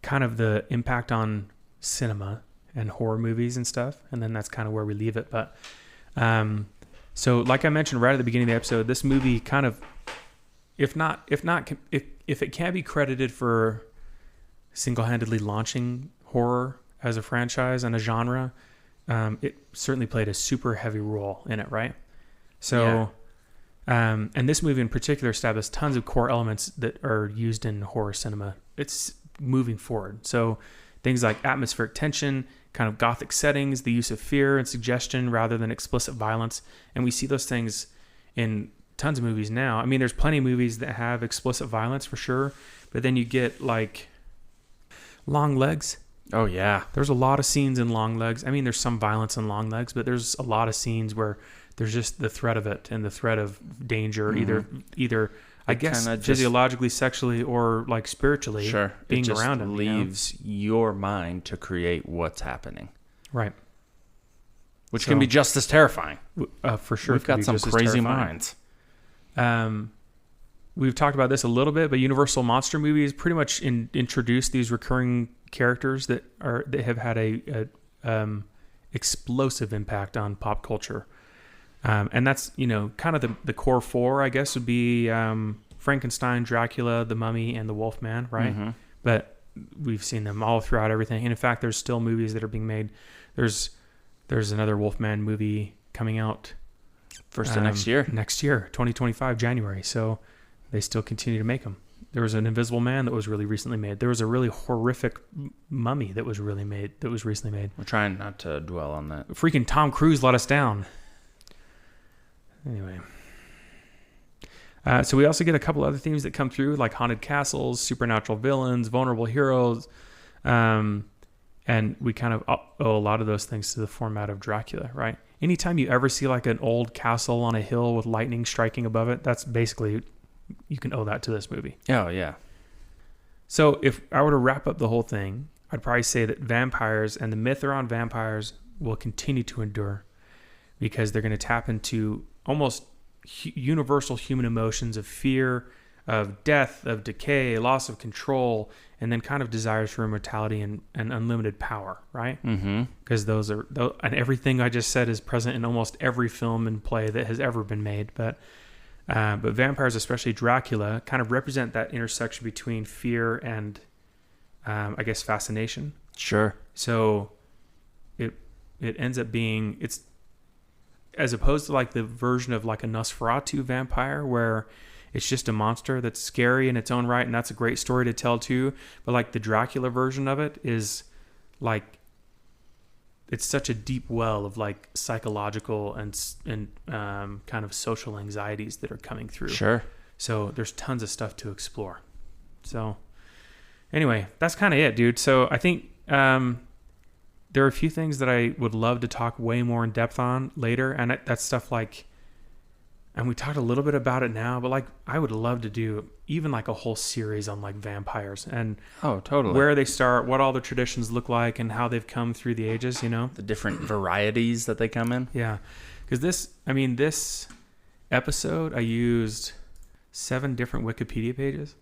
kind of the impact on cinema and horror movies and stuff, and then that's kind of where we leave it. But so like I mentioned right at the beginning of the episode, this movie kind of, if it can be credited for single-handedly launching horror as a franchise and a genre, it certainly played a super heavy role in it, right? So, and this movie in particular established tons of core elements that are used in horror cinema. It's moving forward. So things like atmospheric tension, kind of gothic settings, the use of fear and suggestion rather than explicit violence. And we see those things in tons of movies now. I mean, there's plenty of movies that have explicit violence for sure, but then you get like Long Legs. Oh, yeah. There's a lot of scenes in Long Legs. I mean, there's some violence in Long Legs, but there's a lot of scenes where there's just the threat of it and the threat of danger, either I guess physiologically, sexually, or like spiritually, being it just around him. Leaves your mind to create what's happening, right? Which can be just as terrifying. For sure. We've got some crazy minds. We've talked about this a little bit, but Universal monster movies pretty much introduced these recurring characters that have had a explosive impact on pop culture. And that's, kind of the core four, I guess, would be Frankenstein, Dracula, the Mummy, and the Wolfman, right? Mm-hmm. But we've seen them all throughout everything. And in fact, there's still movies that are being made. There's another Wolfman movie coming out First of next year. Next year, 2025, January. So they still continue to make them. There was an Invisible Man that was really recently made. There was a really horrific mummy that was recently made. We're trying not to dwell on that. Freaking Tom Cruise let us down. Anyway. So we also get a couple other themes that come through, like haunted castles, supernatural villains, vulnerable heroes. And we kind of owe a lot of those things to the format of Dracula, right? Anytime you ever see like an old castle on a hill with lightning striking above it, that's basically, you can owe that to this movie. Oh, yeah. So if I were to wrap up the whole thing, I'd probably say that vampires and the myth around vampires will continue to endure because they're going to tap into almost universal human emotions of fear, of death, of decay, loss of control, and then kind of desires for immortality and unlimited power, right? Mm-hmm. Because those are, and everything I just said is present in almost every film and play that has ever been made. But vampires, especially Dracula, kind of represent that intersection between fear and, I guess, fascination. Sure. So it ends up being, it's as opposed to like the version of like a Nosferatu vampire where it's just a monster that's scary in its own right, and that's a great story to tell too. But like the Dracula version of it is like, it's such a deep well of like psychological and kind of social anxieties that are coming through. Sure. So there's tons of stuff to explore. So anyway, that's kind of it, dude. So I think there are a few things that I would love to talk way more in depth on later, and that's stuff like, and we talked a little bit about it now, but like I would love to do even like a whole series on like vampires and where they start, what all the traditions look like, and how they've come through the ages, you know? The different varieties that they come in. Yeah. Because this episode, I used 7 different Wikipedia pages.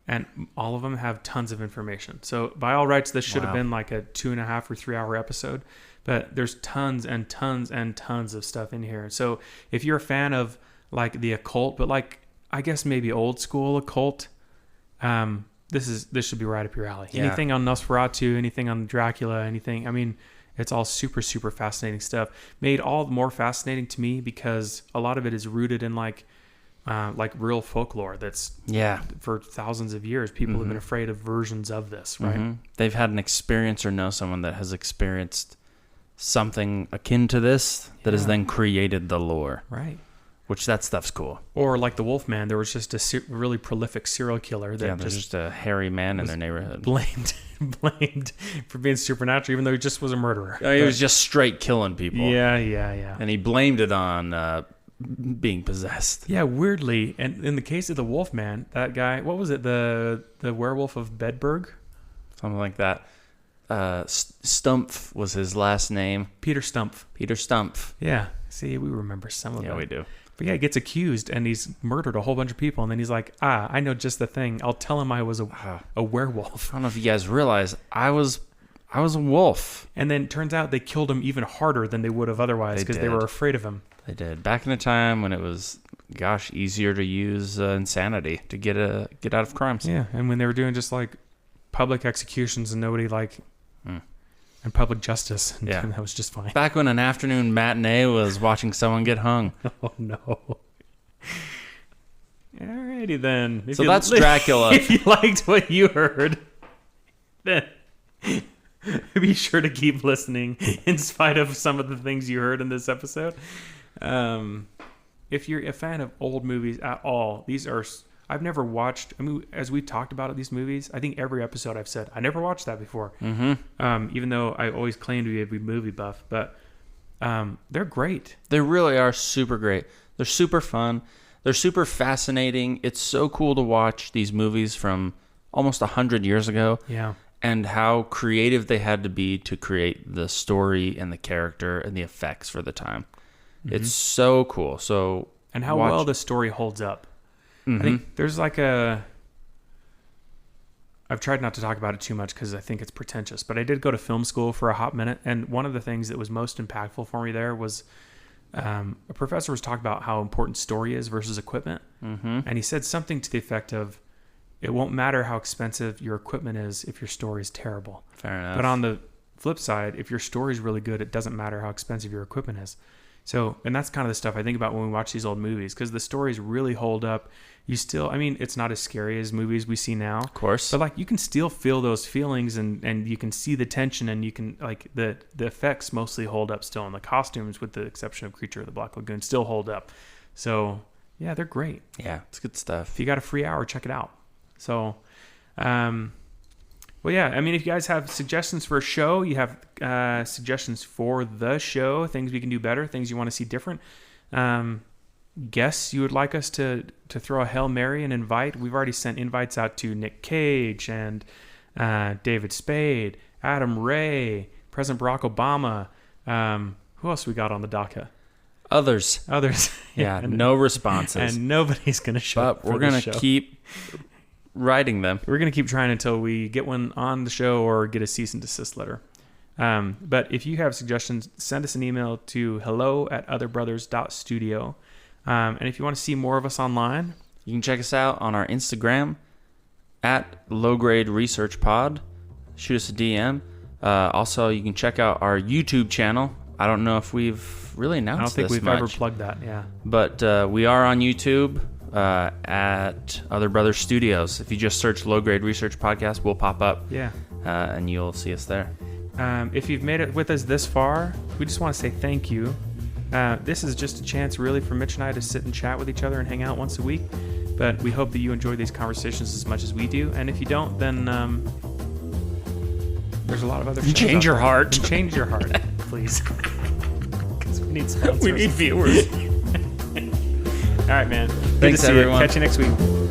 And all of them have tons of information. So by all rights, this should have been like a 2.5 or 3 hour episode, but there's tons and tons and tons of stuff in here. So if you're a fan of like the occult, but like, I guess maybe old school occult, this should be right up your alley. Yeah. Anything on Nosferatu, anything on Dracula, anything. I mean, it's all super, super fascinating stuff. Made all the more fascinating to me because a lot of it is rooted in like real folklore that's for thousands of years people have been afraid of versions of this, right? They've had an experience or know someone that has experienced something akin to this that has then created the lore, right? Which that stuff's cool. Or like the Wolfman, there was just a really prolific serial killer that there's just a hairy man in their neighborhood blamed for being supernatural, even though he just was a murderer. He was just straight killing people. Yeah. And he blamed it on being possessed. Yeah, weirdly. And in the case of the Wolfman, that guy, what was it? The werewolf of Bedburg? Something like that. Stumpf was his last name. Peter Stumpf. Yeah. See, we remember some of them. Yeah, we do. But yeah, he gets accused and he's murdered a whole bunch of people. And then he's like, I know just the thing. I'll tell him I was a werewolf. I don't know if you guys realize I was a wolf. And then it turns out they killed him even harder than they would have otherwise because they were afraid of him. They did. Back in a time when it was, easier to use insanity to get out of crimes. Yeah, and when they were doing just like public executions and nobody and public justice. Yeah. That was just fine. Back when an afternoon matinee was watching someone get hung. Oh, no. Alrighty then. So that's Dracula. If you liked what you heard, then be sure to keep listening in spite of some of the things you heard in this episode. If you're a fan of old movies at all, these are... I've never watched... I mean, as we've talked about these movies, I think every episode I've said, I never watched that before. Even though I always claim to be a movie buff. But they're great. They really are super great. They're super fun. They're super fascinating. It's so cool to watch these movies from almost 100 years ago. Yeah. And how creative they had to be to create the story and the character and the effects for the time. It's so cool. So and how well the story holds up. I think there's like I've tried not to talk about it too much because I think it's pretentious, but I did go to film school for a hot minute, and one of the things that was most impactful for me there was a professor was talking about how important story is versus equipment, and he said something to the effect of, it won't matter how expensive your equipment is if your story is terrible. Fair enough. But on the flip side, if your story is really good, it doesn't matter how expensive your equipment is. So, and that's kind of the stuff I think about when we watch these old movies, because the stories really hold up. You still, I mean, it's not as scary as movies we see now, Of course. but like you can still feel those feelings, and you can see the tension, and you can like the effects mostly hold up still, and the costumes, with the exception of Creature of the Black Lagoon, still hold up. So yeah, they're great. Yeah, it's good stuff. If you got a free hour, check it out. So, well, yeah, I mean, if you guys have suggestions for a show, you have suggestions for the show, things we can do better, things you want to see different, guests you would like us to throw a Hail Mary and invite. We've already sent invites out to Nick Cage and David Spade, Adam Ray, President Barack Obama. Who else we got on the docket? Others. Yeah, and, no responses. And nobody's going to show up. But we're going to keep writing them. We're going to keep trying until we get one on the show or get a cease and desist letter. But if you have suggestions, send us an email to hello@otherbrothers.studio. And if you want to see more of us online, You can check us out on our Instagram at Low Grade Research Pod. Shoot us a DM. Also, you can check out our YouTube channel. I don't know if we've really announced I don't think this we've much, ever plugged that. Yeah. but we are on YouTube at Other Brothers Studios. If you just search Low Grade Research Podcast, we'll pop up. Yeah. And you'll see us there. If you've made it with us this far, we just want to say thank you. This is just a chance really for Mitch and I to sit and chat with each other and hang out once a week. But we hope that you enjoy these conversations as much as we do. And if you don't, then there's a lot of other shows Change out your there. heart. Change your heart, please. Because we need sponsors. We need viewers. All right, man. Good Thanks, to see everyone. you. Catch you next week.